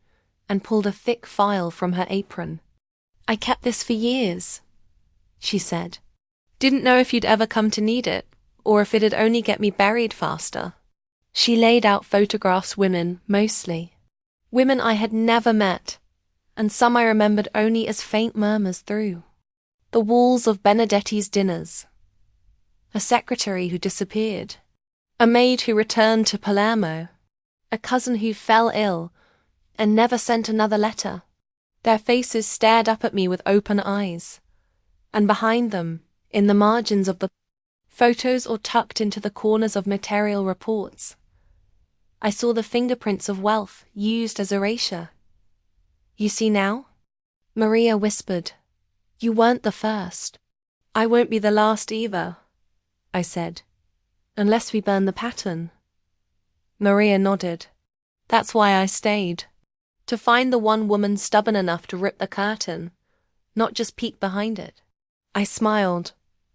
and pulled a thick file from her apron. "I kept this for years," she said. "Didn't know if you'd ever come to need it, or if it'd only get me buried faster." She laid out photographs, women, mostly. Women I had never met, and some I remembered only as faint murmurs through. The walls of Benedetti's dinners. A secretary who disappeared. A maid who returned to Palermo. A cousin who fell ill and never sent another letter. Their faces stared up at me with open eyes, and behind them, in the margins of the photos or tucked into the corners of material reports, I saw the fingerprints of wealth used as erasure. "You see now?" Maria whispered. "You weren't the first." "I won't be the last either," I said, "unless we burn the pattern." Maria nodded. "That's why I stayed. To find the one woman stubborn enough to rip the curtain, not just peek behind it." I smiled,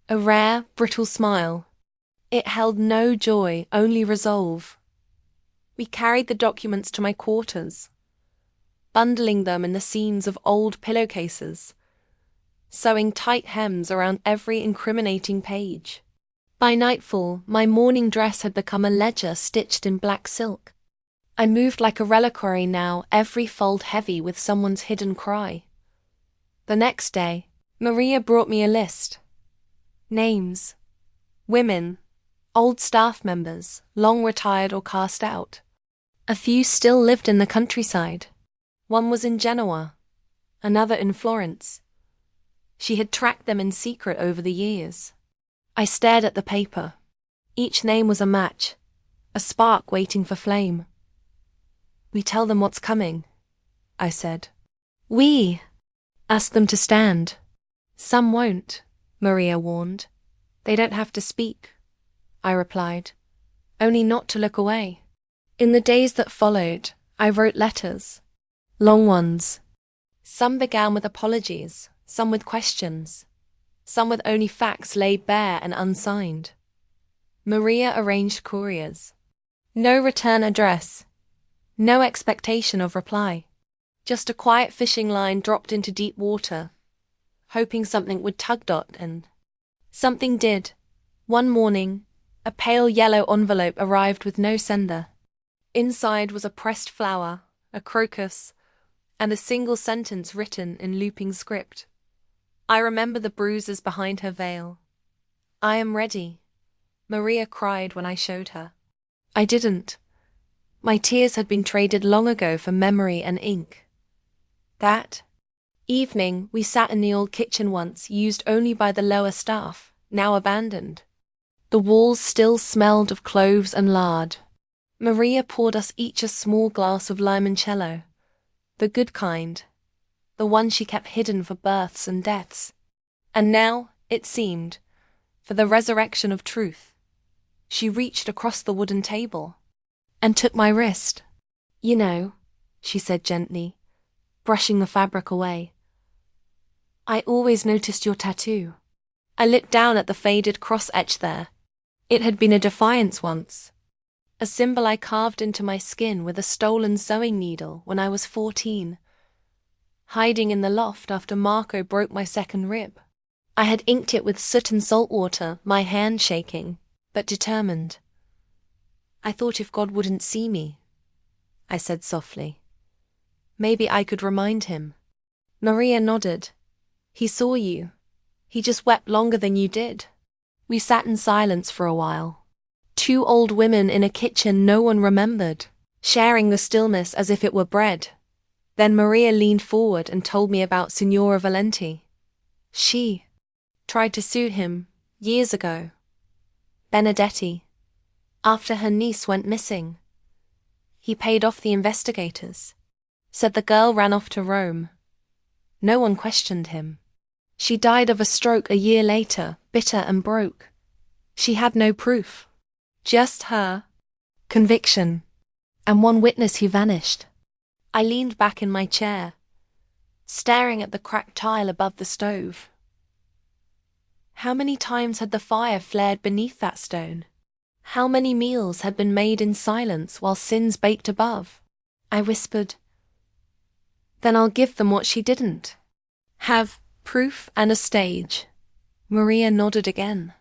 a rare, brittle smile. It held no joy, only resolve. We carried the documents to my quarters, bundling them in the seams of old pillowcases, sewing tight hems around every incriminating page. By nightfall, my morning dress had become a ledger stitched in black silk. I moved like a reliquary now, every fold heavy with someone's hidden cry. The next day, Maria brought me a list. Names. Women. Old staff members, long retired or cast out. A few still lived in the countryside. One was in Genoa, another in Florence. She had tracked them in secret over the years. I stared at the paper. Each name was a match, a spark waiting for flame. "We tell them what's coming," I said. "We ask them to stand." "Some won't," Maria warned. "They don't have to speak," I replied, "only not to look away." In the days that followed, I wrote letters, long ones. Some began with apologies, some with questions, some with only facts laid bare and unsigned. Maria arranged couriers. No return address, no expectation of reply. Just a quiet fishing line dropped into deep water, hoping something would tug. And something did. One morning, a pale yellow envelope arrived with no sender. Inside was a pressed flower, a crocus, and a single sentence written in looping script. I remember the bruises behind her veil. "I am ready," Maria cried when I showed her. I didn't. My tears had been traded long ago for memory and ink. That evening, we sat in the old kitchen once used only by the lower staff, now abandoned. The walls still smelled of cloves and lard. Maria poured us each a small glass of limoncello, the good kind, the one she kept hidden for births and deaths. And now, it seemed, for the resurrection of truth, she reached across the wooden table and took my wrist. "You know," she said gently, brushing the fabric away, "I always noticed your tattoo." I looked down at the faded cross etched there. It had been a defiance once, a symbol I carved into my skin with a stolen sewing needle when I was 14. hiding in the loft after Marco broke my second rib. I had inked it with soot and salt water, my hand shaking, but determined. I thought if God wouldn't see me, I said softly. Maybe I could remind him. Maria nodded. He saw you. He just wept longer than you did. We sat in silence for a while. Two old women in a kitchen no one remembered, sharing the stillness as if it were bread. Then Maria leaned forward and told me about Signora Valenti. She tried to sue him years ago. Benedetti, after her niece went missing. He paid off the investigators. Said the girl ran off to Rome. No one questioned him. She died of a stroke a year later, bitter and broke. She had no proof. Just her conviction. And one witness who vanished. I leaned back in my chair, staring at the cracked tile above the stove. How many times had the fire flared beneath that stone? How many meals had been made in silence while sins baked above? I whispered, then I'll give them what she didn't. Have proof and a stage. Maria nodded again.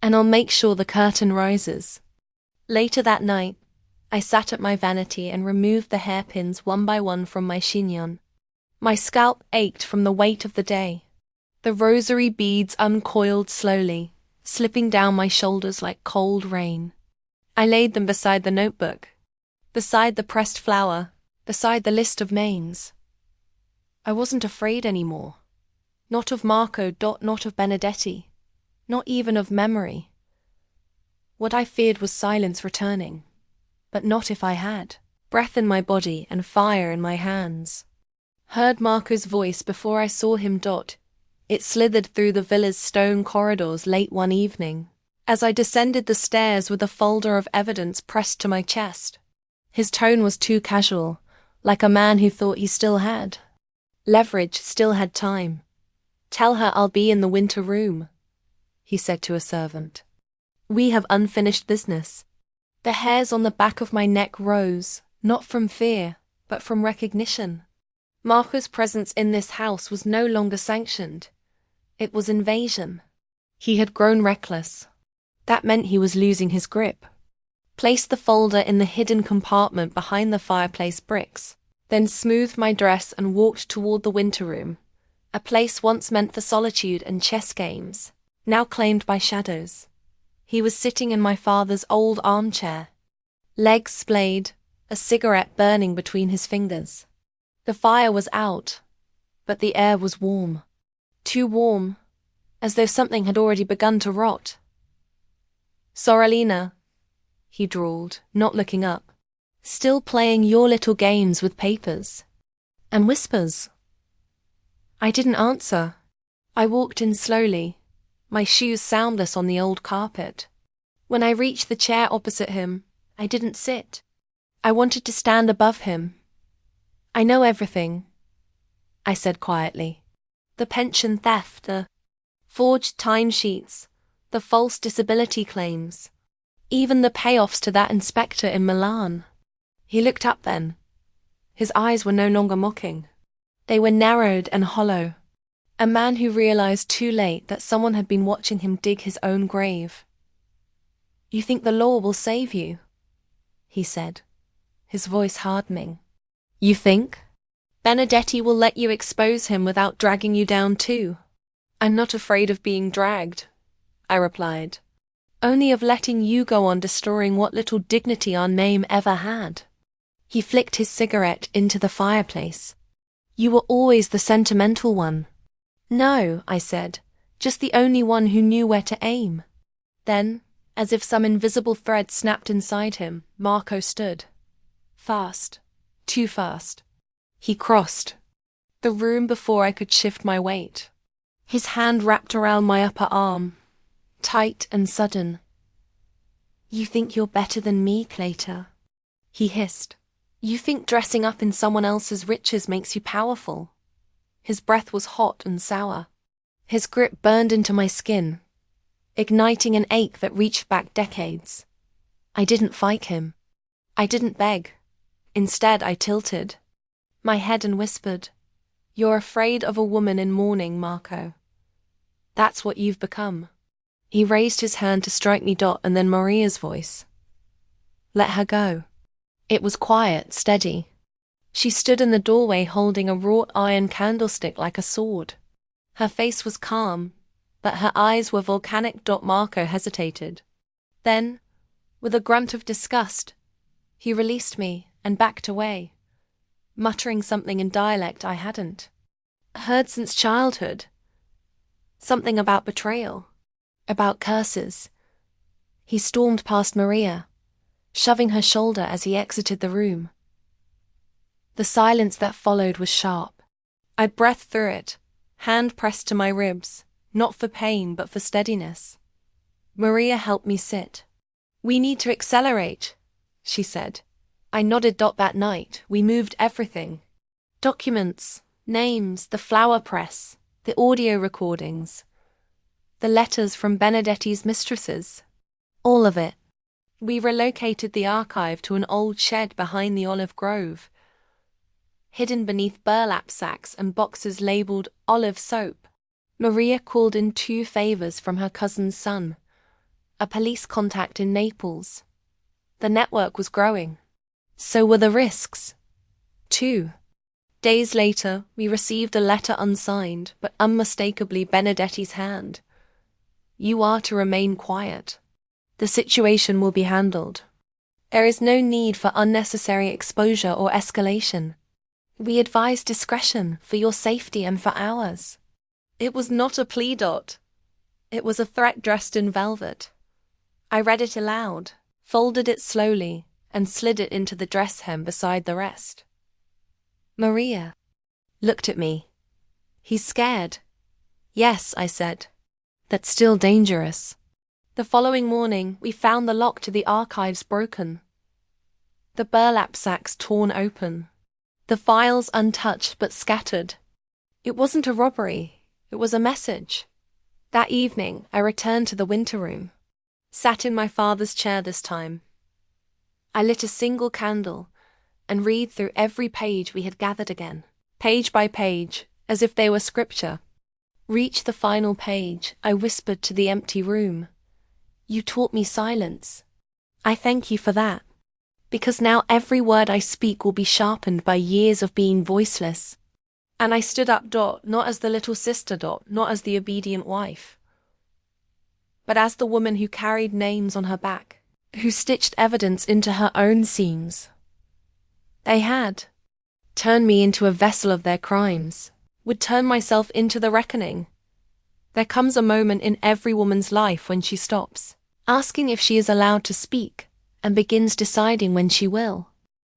And I'll make sure the curtain rises. Later that night, I sat at my vanity and removed the hairpins one by one from my chignon. My scalp ached from the weight of the day. The rosary beads uncoiled slowly, slipping down my shoulders like cold rain. I laid them beside the notebook, beside the pressed flower, beside the list of names. I wasn't afraid anymore. Not of Marco, not of Benedetti, not even of memory. What I feared was silence returning, but not if I had. Breath in my body and fire in my hands. Heard Marco's voice before I saw him. It slithered through the villa's stone corridors late one evening, as I descended the stairs with a folder of evidence pressed to my chest. His tone was too casual, like a man who thought he still had leverage, still had time. Tell her I'll be in the winter room, he said to a servant. We have unfinished business. The hairs on the back of my neck rose, not from fear, but from recognition. Marco's presence in this house was no longer sanctioned. It was invasion. He had grown reckless. That meant he was losing his grip. Placed the folder in the hidden compartment behind the fireplace bricks, then smoothed my dress and walked toward the winter room, a place once meant for solitude and chess games, now claimed by shadows. He was sitting in my father's old armchair, legs splayed, a cigarette burning between his fingers. The fire was out, but the air was warm. Too warm, as though something had already begun to rot. Sorellina, he drawled, not looking up. Still playing your little games with papers and whispers. I didn't answer. I walked in slowly, my shoes soundless on the old carpet. When I reached the chair opposite him, I didn't sit. I wanted to stand above him. I know everything, I said quietly. The pension theft, the forged timesheets, the false disability claims, even the payoffs to that inspector in Milan. He looked up then. His eyes were no longer mocking. They were narrowed and hollow. A man who realized too late that someone had been watching him dig his own grave. You think the law will save you? He said, his voice hardening. You think? Benedetti will let you expose him without dragging you down too. I'm not afraid of being dragged, I replied. Only of letting you go on destroying what little dignity our name ever had. He flicked his cigarette into the fireplace. You were always the sentimental one. No, I said, just the only one who knew where to aim. Then, as if some invisible thread snapped inside him, Marco stood. Fast. Too fast. He crossed the room before I could shift my weight. His hand wrapped around my upper arm, tight and sudden. You think you're better than me, Cleta? He hissed. You think dressing up in someone else's riches makes you powerful. His breath was hot and sour. His grip burned into my skin, igniting an ache that reached back decades. I didn't fight him. I didn't beg. Instead, I tilted my head and whispered, You're afraid of a woman in mourning, Marco. That's what you've become. He raised his hand to strike me, and then Maria's voice. Let her go. It was quiet, steady. She stood in the doorway holding a wrought iron candlestick like a sword. Her face was calm, but her eyes were volcanic. Marco hesitated. Then, with a grunt of disgust, he released me and backed away, muttering something in dialect I hadn't heard since childhood. Something about betrayal, about curses. He stormed past Maria, shoving her shoulder as he exited the room. The silence that followed was sharp. I breathed through it, hand pressed to my ribs, not for pain but for steadiness. Maria helped me sit. We need to accelerate, she said. I nodded. That night, we moved everything. Documents, names, the flower press, the audio recordings, the letters from Benedetti's mistresses. All of it. We relocated the archive to an old shed behind the olive grove, hidden beneath burlap sacks and boxes labeled olive soap. Maria called in 2 favors from her cousin's son, a police contact in Naples. The network was growing. So were the risks. 2 days later, we received a letter unsigned, but unmistakably Benedetti's hand. You are to remain quiet. The situation will be handled. There is no need for unnecessary exposure or escalation. We advise discretion for your safety and for ours. It was not a plea. It was a threat dressed in velvet. I read it aloud, folded it slowly, and slid it into the dress hem beside the rest. Maria looked at me. He's scared. Yes, I said. That's still dangerous. The following morning, we found the lock to the archives broken, the burlap sacks torn open, the files untouched but scattered. It wasn't a robbery, it was a message. That evening, I returned to the winter room, sat in my father's chair this time. I lit a single candle and read through every page we had gathered again, page by page, as if they were scripture. Reach the final page, I whispered to the empty room. You taught me silence. I thank you for that, because now every word I speak will be sharpened by years of being voiceless. And I stood up, not as the little sister, not as the obedient wife, but as the woman who carried names on her back, who stitched evidence into her own seams. They had turned me into a vessel of their crimes, would turn myself into the reckoning. There comes a moment in every woman's life when she stops, asking if she is allowed to speak, and begins deciding when she will.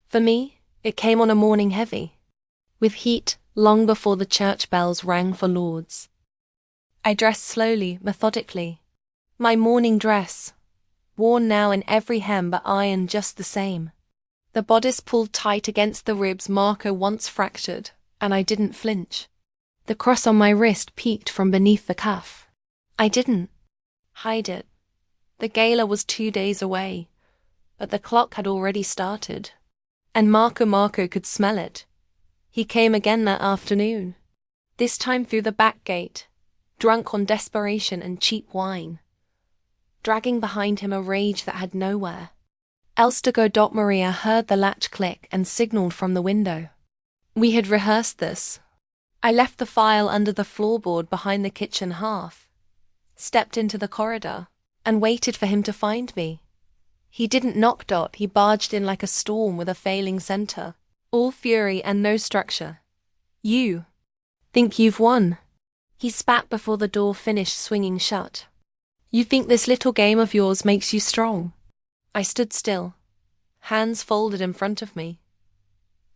For me, it came on a morning heavy, with heat long before the church bells rang for lauds. I dressed slowly, methodically. My morning dress, worn now in every hem but ironed just the same. The bodice pulled tight against the ribs Marco once fractured, and I didn't flinch. The cross on my wrist peeked from beneath the cuff. I didn't hide it. The gala was 2 days away, but the clock had already started, and Marco could smell it. He came again that afternoon, this time through the back gate, drunk on desperation and cheap wine, dragging behind him a rage that had nowhere. Maria heard the latch click and signaled from the window. We had rehearsed this. I left the file under the floorboard behind the kitchen hearth, stepped into the corridor, and waited for him to find me. He didn't knock. He barged in like a storm with a failing center, all fury and no structure. You think you've won? He spat before the door finished swinging shut. You think this little game of yours makes you strong? I stood still, hands folded in front of me.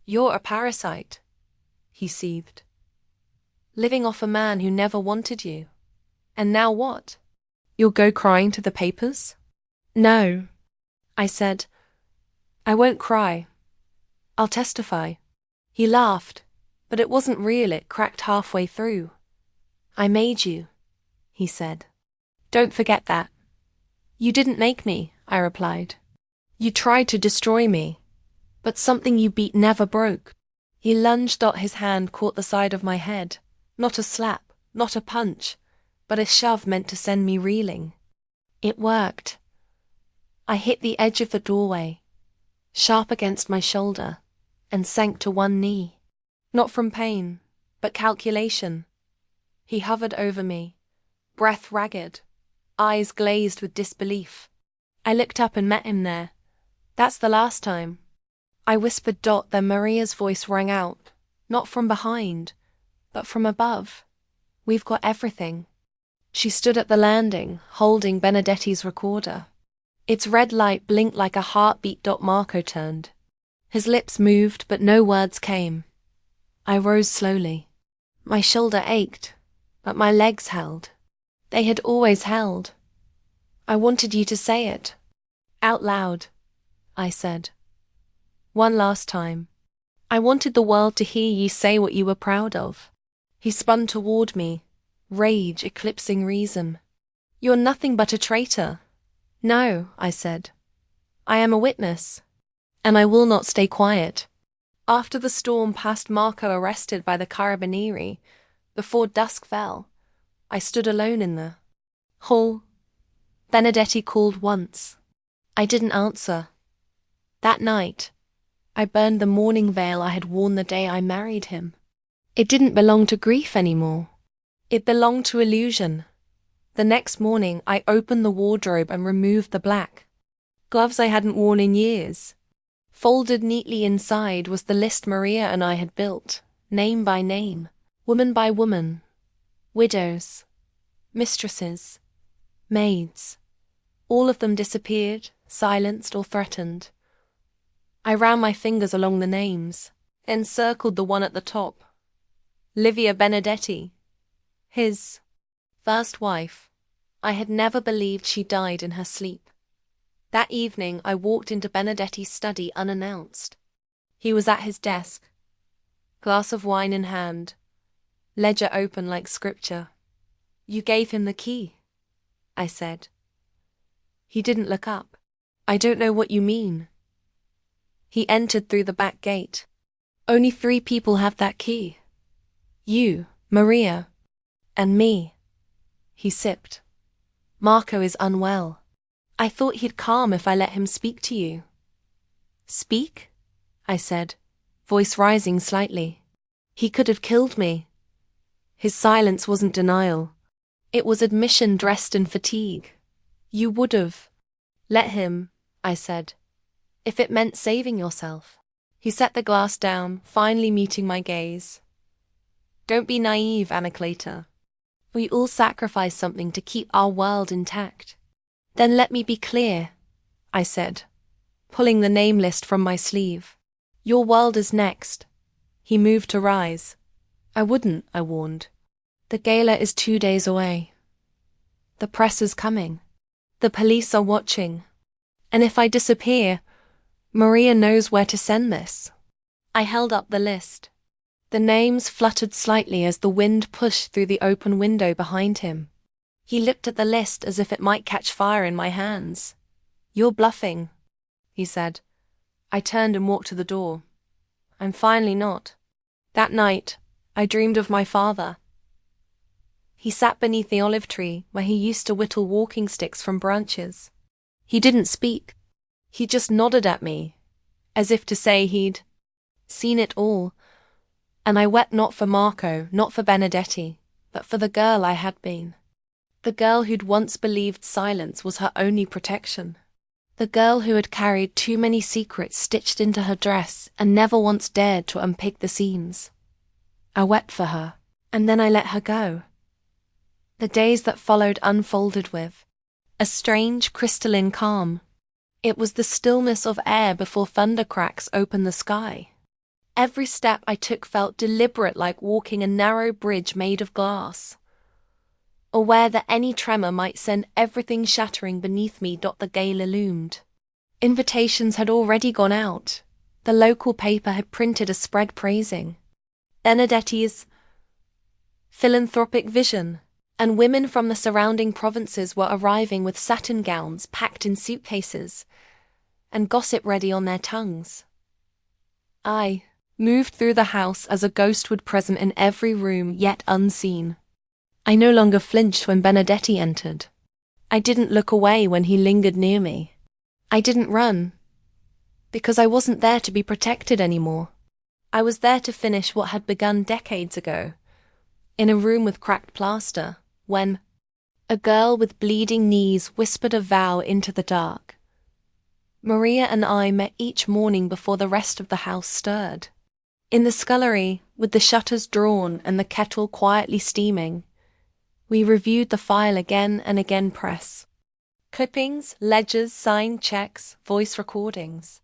You're a parasite, he seethed. Living off a man who never wanted you. And now what? You'll go crying to the papers? No, I said. I won't cry. I'll testify. He laughed, but it wasn't real. It cracked halfway through. I made you, he said. Don't forget that. You didn't make me, I replied. You tried to destroy me, but something you beat never broke. He lunged. His hand caught the side of my head. Not a slap, not a punch, but a shove meant to send me reeling. It worked. I hit the edge of the doorway, sharp against my shoulder, and sank to one knee. Not from pain, but calculation. He hovered over me, breath ragged, eyes glazed with disbelief. I looked up and met him there. "That's the last time," I whispered. Then Maria's voice rang out, not from behind, but from above. "We've got everything." She stood at the landing, holding Benedetti's recorder. Its red light blinked like a heartbeat. Marco turned. His lips moved, but no words came. I rose slowly. My shoulder ached, but my legs held. They had always held. "I wanted you to say it. Out loud," I said. "One last time. I wanted the world to hear you say what you were proud of." He spun toward me, rage eclipsing reason. "You're nothing but a traitor." "No," I said. "I am a witness, and I will not stay quiet." After the storm passed, Marco arrested by the Carabinieri, before dusk fell, I stood alone in the hall. Benedetti called once. I didn't answer. That night, I burned the mourning veil I had worn the day I married him. It didn't belong to grief anymore. It belonged to illusion. The next morning, I opened the wardrobe and removed the black gloves I hadn't worn in years. Folded neatly inside was the list Maria and I had built, name by name, woman by woman, widows, mistresses, maids. All of them disappeared, silenced or threatened. I ran my fingers along the names, encircled the one at the top. Livia Benedetti, his first wife. I had never believed she died in her sleep. That evening I walked into Benedetti's study unannounced. He was at his desk, glass of wine in hand, ledger open like scripture. "You gave him the key," I said. He didn't look up. "I don't know what you mean." He entered through the back gate. "Only 3 people have that key. You, Maria, and me." He sipped. "Marco is unwell. I thought he'd calm if I let him speak to you." "Speak?" I said, voice rising slightly. "He could have killed me." His silence wasn't denial. It was admission dressed in fatigue. "You would have." "Let him," I said, "if it meant saving yourself." He set the glass down, finally meeting my gaze. "Don't be naive, Anacleta. We all sacrifice something to keep our world intact." "Then let me be clear," I said, pulling the name list from my sleeve. "Your world is next." He moved to rise. "I wouldn't," I warned. "The gala is 2 days away. The press is coming. The police are watching. And if I disappear, Maria knows where to send this." I held up the list. The names fluttered slightly as the wind pushed through the open window behind him. He looked at the list as if it might catch fire in my hands. "You're bluffing," he said. I turned and walked to the door. "I'm finally not." That night, I dreamed of my father. He sat beneath the olive tree where he used to whittle walking sticks from branches. He didn't speak. He just nodded at me, as if to say he'd seen it all. And I wept not for Marco, not for Benedetti, but for the girl I had been. The girl who'd once believed silence was her only protection. The girl who had carried too many secrets stitched into her dress and never once dared to unpick the seams. I wept for her, and then I let her go. The days that followed unfolded with a strange crystalline calm. It was the stillness of air before thunder cracks open the sky. Every step I took felt deliberate, like walking a narrow bridge made of glass. Aware that any tremor might send everything shattering beneath me. The gala loomed. Invitations had already gone out. The local paper had printed a spread praising Benedetti's philanthropic vision, and women from the surrounding provinces were arriving with satin gowns packed in suitcases and gossip ready on their tongues. I, moved through the house as a ghost would present in every room yet unseen. I no longer flinched when Benedetti entered. I didn't look away when he lingered near me. I didn't run, because I wasn't there to be protected anymore. I was there to finish what had begun decades ago, in a room with cracked plaster, when a girl with bleeding knees whispered a vow into the dark. Maria and I met each morning before the rest of the house stirred. In the scullery, with the shutters drawn and the kettle quietly steaming, we reviewed the file again and again. Press clippings, ledgers, signed checks, voice recordings.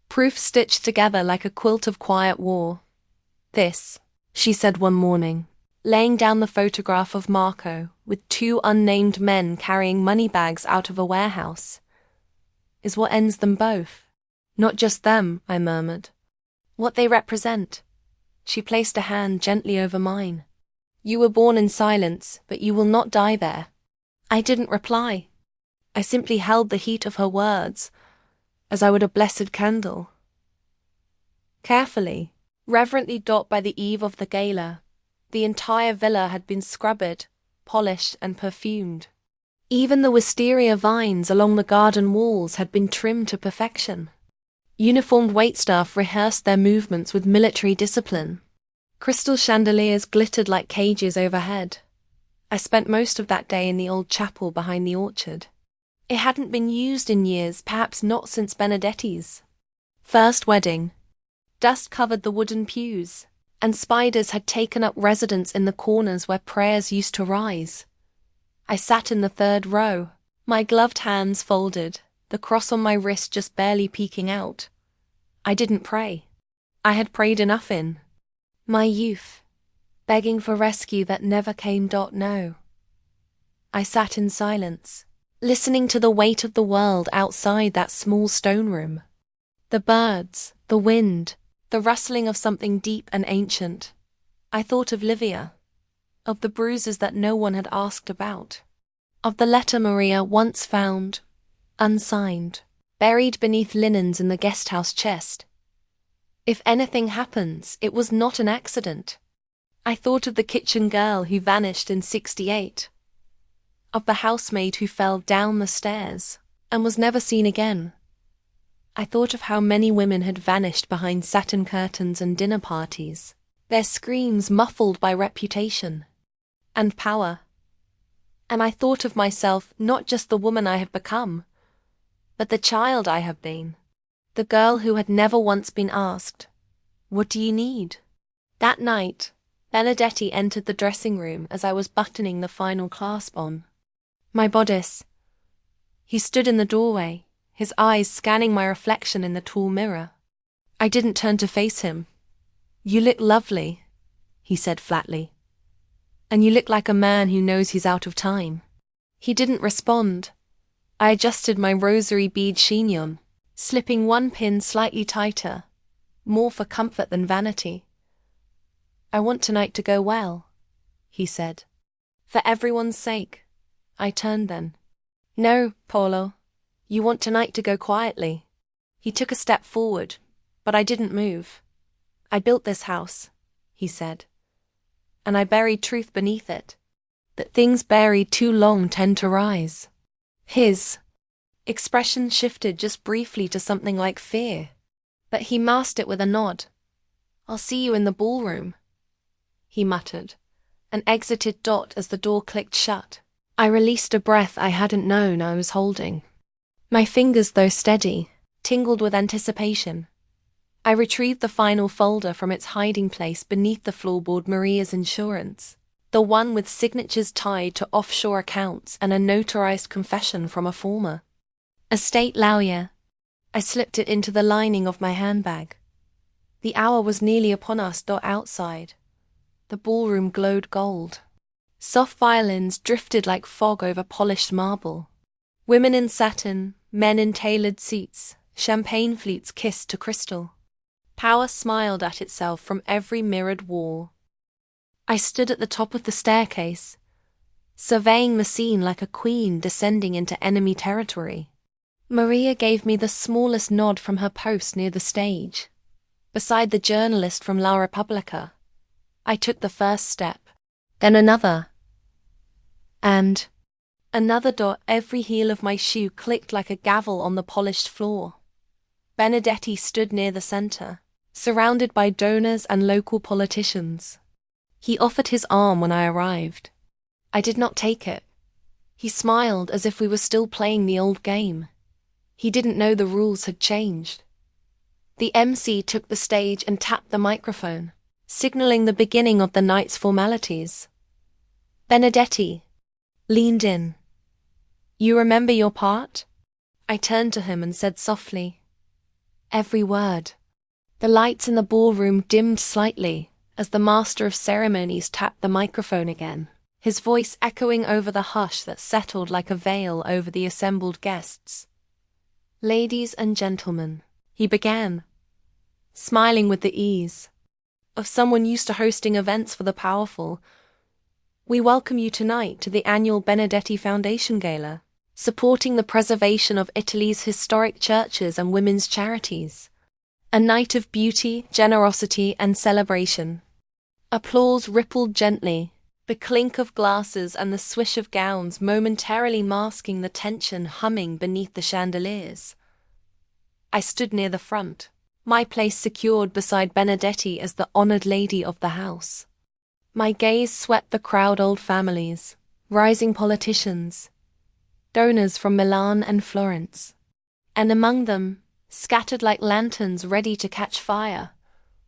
Proof stitched together like a quilt of quiet war. This, she said one morning, laying down the photograph of Marco with two unnamed men carrying money bags out of a warehouse, is what ends them both. Not just them, I murmured. What they represent. She placed a hand gently over mine. You were born in silence, but you will not die there. I didn't reply. I simply held the heat of her words, as I would a blessed candle. Carefully, reverently by the eve of the gala, the entire villa had been scrubbed, polished and perfumed. Even the wisteria vines along the garden walls had been trimmed to perfection. Uniformed waitstaff rehearsed their movements with military discipline. Crystal chandeliers glittered like cages overhead. I spent most of that day in the old chapel behind the orchard. It hadn't been used in years, perhaps not since Benedetti's first wedding. Dust covered the wooden pews, and spiders had taken up residence in the corners where prayers used to rise. I sat in the third row, my gloved hands folded, the cross on my wrist just barely peeking out. I didn't pray. I had prayed enough in my youth, begging for rescue that never came. No. I sat in silence, listening to the weight of the world outside that small stone room. The birds, the wind, the rustling of something deep and ancient. I thought of Livia, of the bruises that no one had asked about, of the letter Maria once found, unsigned, buried beneath linens in the guesthouse chest. If anything happens, it was not an accident. I thought of the kitchen girl who vanished in '68, of the housemaid who fell down the stairs and was never seen again. I thought of how many women had vanished behind satin curtains and dinner parties, their screams muffled by reputation and power. And I thought of myself, not just the woman I have become, but the child I have been, the girl who had never once been asked, "What do you need?" That night, Benedetti entered the dressing room as I was buttoning the final clasp on my bodice. He stood in the doorway, his eyes scanning my reflection in the tall mirror. I didn't turn to face him. "You look lovely," he said flatly. "And you look like a man who knows he's out of time." He didn't respond. I adjusted my rosary bead chignon, slipping one pin slightly tighter, more for comfort than vanity. "I want tonight to go well," he said. "For everyone's sake." I turned then. "No, Paolo. You want tonight to go quietly." He took a step forward, but I didn't move. "I built this house," he said, "and I buried truth beneath it. That things buried too long tend to rise." His expression shifted just briefly to something like fear, but he masked it with a nod. "I'll see you in the ballroom," he muttered, and exited as the door clicked shut. I released a breath I hadn't known I was holding. My fingers, though steady, tingled with anticipation. I retrieved the final folder from its hiding place beneath the floorboard. Maria's insurance, the one with signatures tied to offshore accounts and a notarized confession from a former estate lawyer. I slipped it into the lining of my handbag. The hour was nearly upon us. Outside, the ballroom glowed gold. Soft violins drifted like fog over polished marble. Women in satin, men in tailored suits, champagne flutes kissed to crystal. Power smiled at itself from every mirrored wall. I stood at the top of the staircase, surveying the scene like a queen descending into enemy territory. Maria gave me the smallest nod from her post near the stage. beside the journalist from La Repubblica. I took the first step, then another, and another. Every heel of my shoe clicked like a gavel on the polished floor. Benedetti stood near the center, surrounded by donors and local politicians. He offered his arm when I arrived. I did not take it. He smiled as if we were still playing the old game. He didn't know the rules had changed. The MC took the stage and tapped the microphone, signaling the beginning of the night's formalities. Benedetti leaned in. "You remember your part?" I turned to him and said softly, "Every word." The lights in the ballroom dimmed slightly as the master of ceremonies tapped the microphone again, his voice echoing over the hush that settled like a veil over the assembled guests. "Ladies and gentlemen," he began, smiling with the ease of someone used to hosting events for the powerful, "we welcome you tonight to the annual Benedetti Foundation Gala, supporting the preservation of Italy's historic churches and women's charities. A night of beauty, generosity, and celebration." Applause rippled gently, the clink of glasses and the swish of gowns momentarily masking the tension humming beneath the chandeliers. I stood near the front, my place secured beside Benedetti as the honored lady of the house. My gaze swept the crowd, old families, rising politicians, donors from Milan and Florence. And among them, scattered like lanterns ready to catch fire,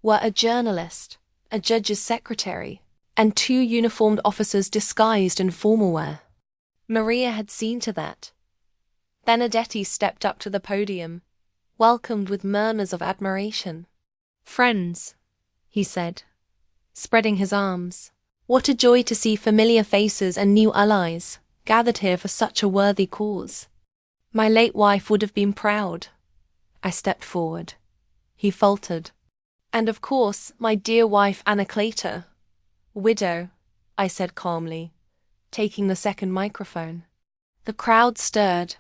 were a journalist, a judge's secretary, and 2 uniformed officers disguised in formal wear. Maria had seen to that. Benedetti stepped up to the podium, welcomed with murmurs of admiration. "Friends," he said, spreading his arms, "what a joy to see familiar faces and new allies gathered here for such a worthy cause. My late wife would have been proud." I stepped forward. He faltered. "And of course, my dear wife Anacleta, widow," I said calmly, taking the second microphone. The crowd stirred,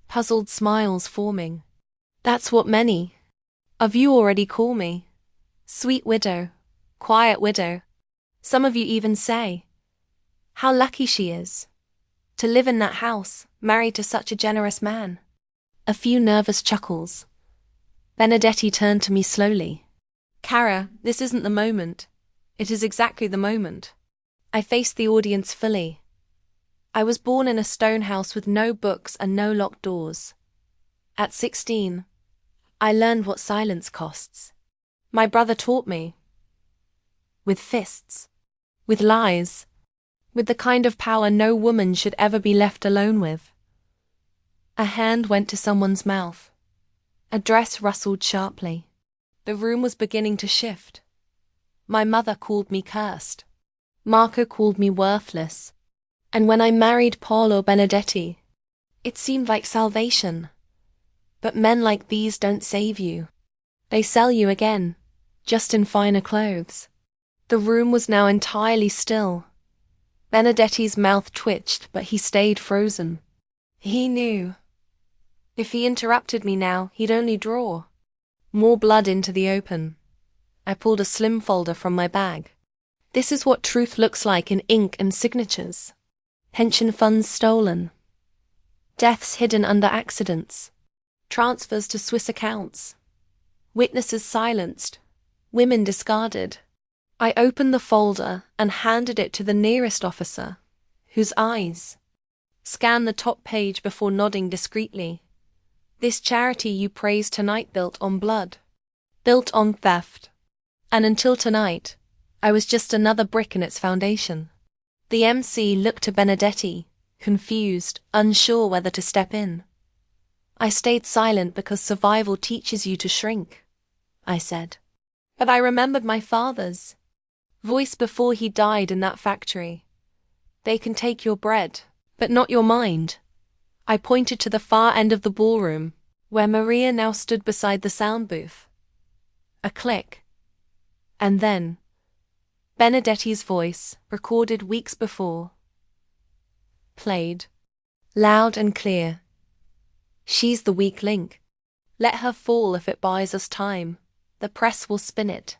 puzzled smiles forming. "That's what many of you already call me. Sweet widow, quiet widow. Some of you even say, how lucky she is to live in that house, married to such a generous man." A few nervous chuckles. Benedetti turned to me slowly. "Cara, this isn't the moment. It is exactly the moment." I faced the audience fully. I was born in a stone house with no books and no locked doors. At 16, I learned what silence costs. My brother taught me. With fists. With lies. With the kind of power no woman should ever be left alone with. A hand went to someone's mouth. A dress rustled sharply. The room was beginning to shift. My mother called me cursed. Marco called me worthless. And when I married Paolo Benedetti, it seemed like salvation. But men like these don't save you. They sell you again, just in finer clothes. The room was now entirely still. Benedetti's mouth twitched, but he stayed frozen. He knew. If he interrupted me now, he'd only draw more blood into the open. I pulled a slim folder from my bag. "This is what truth looks like in ink and signatures. Pension funds stolen. Deaths hidden under accidents. Transfers to Swiss accounts. Witnesses silenced. Women discarded." I opened the folder and handed it to the nearest officer, whose eyes scanned the top page before nodding discreetly. "This charity you praise tonight built on blood. Built on theft. And until tonight, I was just another brick in its foundation." The MC looked to Benedetti, confused, unsure whether to step in. "I stayed silent because survival teaches you to shrink," I said. "But I remembered my father's voice before he died in that factory. They can take your bread, but not your mind." I pointed to the far end of the ballroom, where Maria now stood beside the sound booth. A click. And then Benedetti's voice, recorded weeks before, played, loud and clear. "She's the weak link. Let her fall if it buys us time. The press will spin it.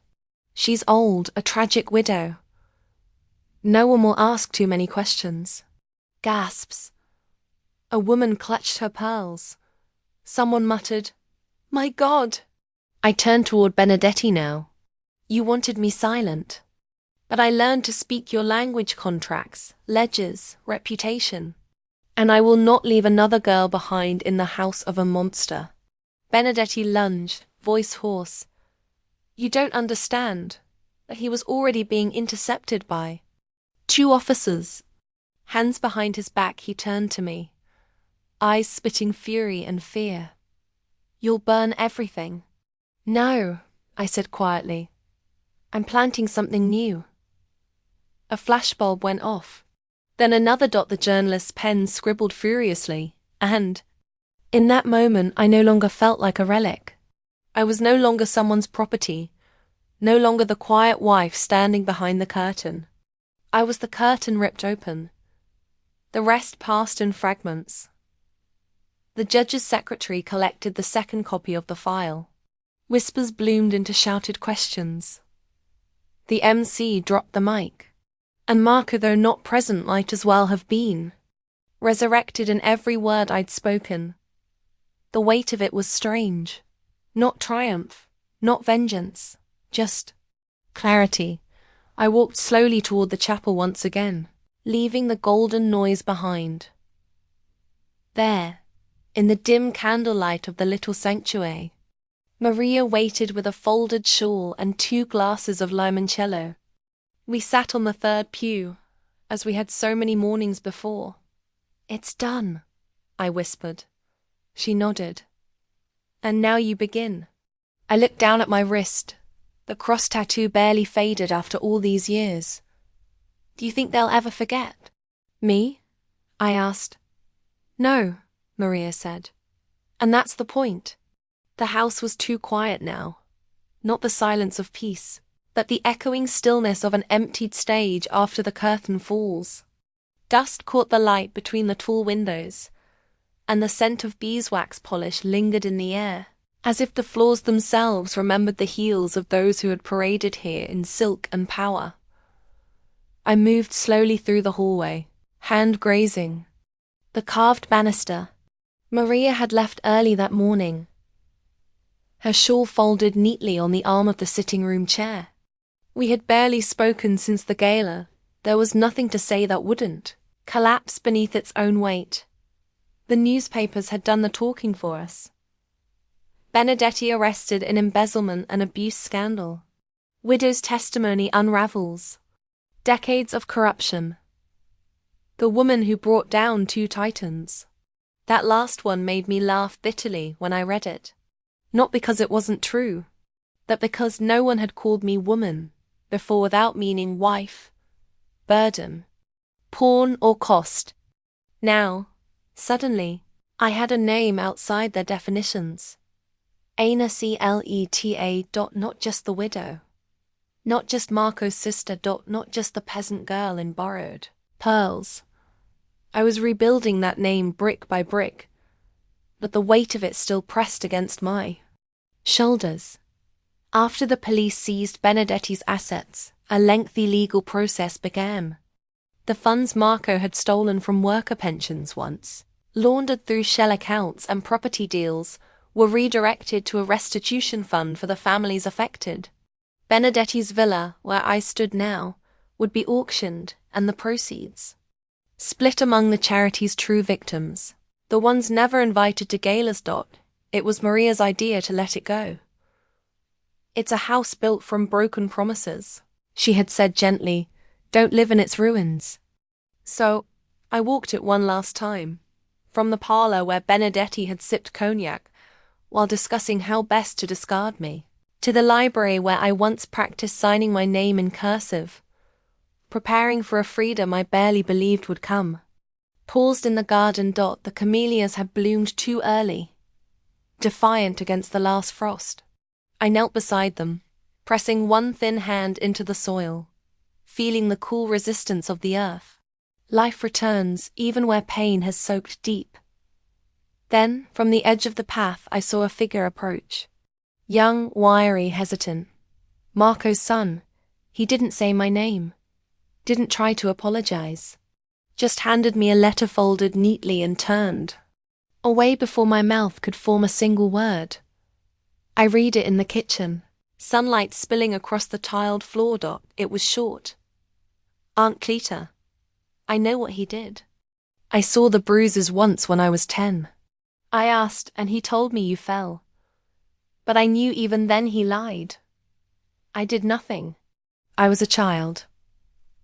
She's old, a tragic widow. No one will ask too many questions. Gasps. A woman clutched her pearls. Someone muttered, "My God!" I turned toward Benedetti now. "You wanted me silent. But I learned to speak your language, contracts, ledgers, reputation. And I will not leave another girl behind in the house of a monster." Benedetti lunged, voice hoarse. "You don't understand that he was already being intercepted by 2 officers. Hands behind his back, he turned to me, eyes spitting fury and fear. "You'll burn everything." "No," I said quietly. "I'm planting something new." A flashbulb went off. Then another. The journalist's pen scribbled furiously, and in that moment I no longer felt like a relic. I was no longer someone's property, no longer the quiet wife standing behind the curtain. I was the curtain ripped open. The rest passed in fragments. The judge's secretary collected the second copy of the file. Whispers bloomed into shouted questions. The MC dropped the mic. And Marco, though not present, might as well have been. Resurrected in every word I'd spoken. The weight of it was strange. Not triumph, not vengeance, just clarity. I walked slowly toward the chapel once again, leaving the golden noise behind. There, in the dim candlelight of the little sanctuary, Maria waited with a folded shawl and 2 glasses of limoncello. We sat on the 3rd pew, as we had so many mornings before. "It's done," I whispered. She nodded. "And now you begin." I looked down at my wrist. The cross tattoo barely faded after all these years. "Do you think they'll ever forget?" "Me?" I asked. "No," Maria said. "And that's the point." The house was too quiet now. Not the silence of peace, but the echoing stillness of an emptied stage after the curtain falls. Dust caught the light between the tall windows, and the scent of beeswax polish lingered in the air, as if the floors themselves remembered the heels of those who had paraded here in silk and power. I moved slowly through the hallway, hand grazing. The carved banister. Maria had left early that morning. Her shawl folded neatly on the arm of the sitting room chair. We had barely spoken since the gala. There was nothing to say that wouldn't collapse beneath its own weight. The newspapers had done the talking for us. Benedetti arrested in embezzlement and abuse scandal. Widow's testimony unravels. Decades of corruption. The woman who brought down 2 titans. That last one made me laugh bitterly when I read it. Not because it wasn't true, but because no one had called me woman before without meaning wife, burden, pawn or cost. Now, suddenly, I had a name outside their definitions. Aina Cleta. Not just the widow. Not just Marco's sister. Not just the peasant girl in borrowed pearls. I was rebuilding that name brick by brick, but the weight of it still pressed against my shoulders. After the police seized Benedetti's assets, a lengthy legal process began. The funds Marco had stolen from worker pensions once, laundered through shell accounts and property deals, were redirected to a restitution fund for the families affected. Benedetti's villa, where I stood now, would be auctioned, and the proceeds split among the charity's true victims, the ones never invited to galas. It was Maria's idea to let it go. "It's a house built from broken promises," she had said gently. "Don't live in its ruins." So, I walked it one last time, from the parlor where Benedetti had sipped cognac, while discussing how best to discard me, to the library where I once practiced signing my name in cursive, preparing for a freedom I barely believed would come. Paused in the garden. The camellias had bloomed too early, defiant against the last frost. I knelt beside them, pressing one thin hand into the soil, feeling the cool resistance of the earth. Life returns even where pain has soaked deep. Then, from the edge of the path, I saw a figure approach. Young, wiry, hesitant. Marco's son. He didn't say my name. Didn't try to apologize. Just handed me a letter folded neatly and turned away before my mouth could form a single word. I read it in the kitchen. Sunlight spilling across the tiled floor. It was short. Aunt Cleta. I know what he did. I saw the bruises once when I was 10. I asked, and he told me you fell. But I knew even then he lied. I did nothing. I was a child.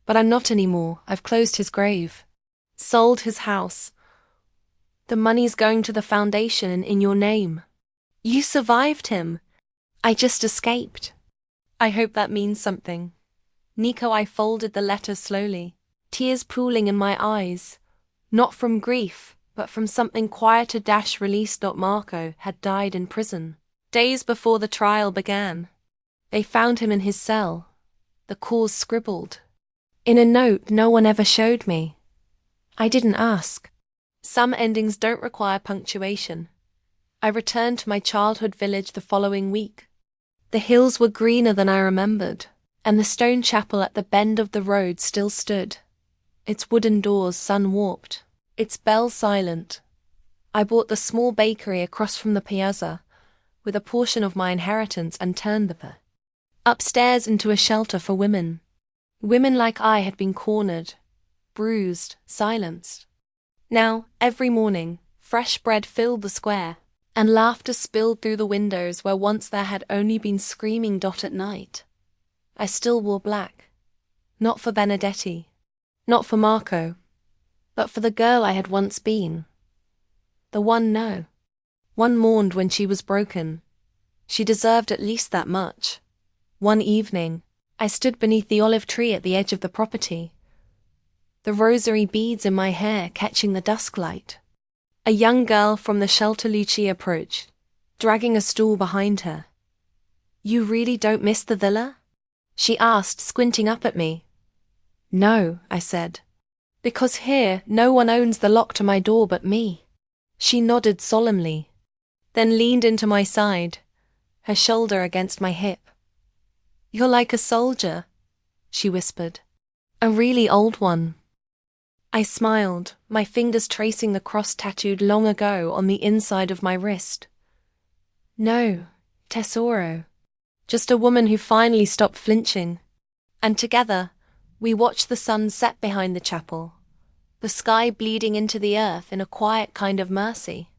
But I'm not anymore. I've closed his grave. Sold his house. The money's going to the foundation and in your name. You survived him. I just escaped. I hope that means something. Nico, I folded the letter slowly, tears pooling in my eyes. Not from grief, but from something quieter. Released. Marco had died in prison. Days before the trial began. They found him in his cell. The cause scribbled. In a note no one ever showed me. I didn't ask. Some endings don't require punctuation. I returned to my childhood village the following week. The hills were greener than I remembered, and the stone chapel at the bend of the road still stood. Its wooden doors sun-warped, its bell silent. I bought the small bakery across from the piazza, with a portion of my inheritance, and turned the upstairs into a shelter for women. Women like I had been cornered, bruised, silenced. Now, every morning, fresh bread filled the square, and laughter spilled through the windows where once there had only been screaming. At night, I still wore black. Not for Benedetti, not for Marco, but for the girl I had once been. The one no. One mourned when she was broken. She deserved at least that much. One evening, I stood beneath the olive tree at the edge of the property, the rosary beads in my hair catching the dusk light. A young girl from the shelter Lucia approached, dragging a stool behind her. You really don't miss the villa? She asked, squinting up at me. No, I said. Because here no one owns the lock to my door but me. She nodded solemnly, then leaned into my side, her shoulder against my hip. You're like a soldier, she whispered. A really old one. I smiled, my fingers tracing the cross tattooed long ago on the inside of my wrist. No, Tesoro. Just a woman who finally stopped flinching. And together, we watched the sun set behind the chapel, the sky bleeding into the earth in a quiet kind of mercy.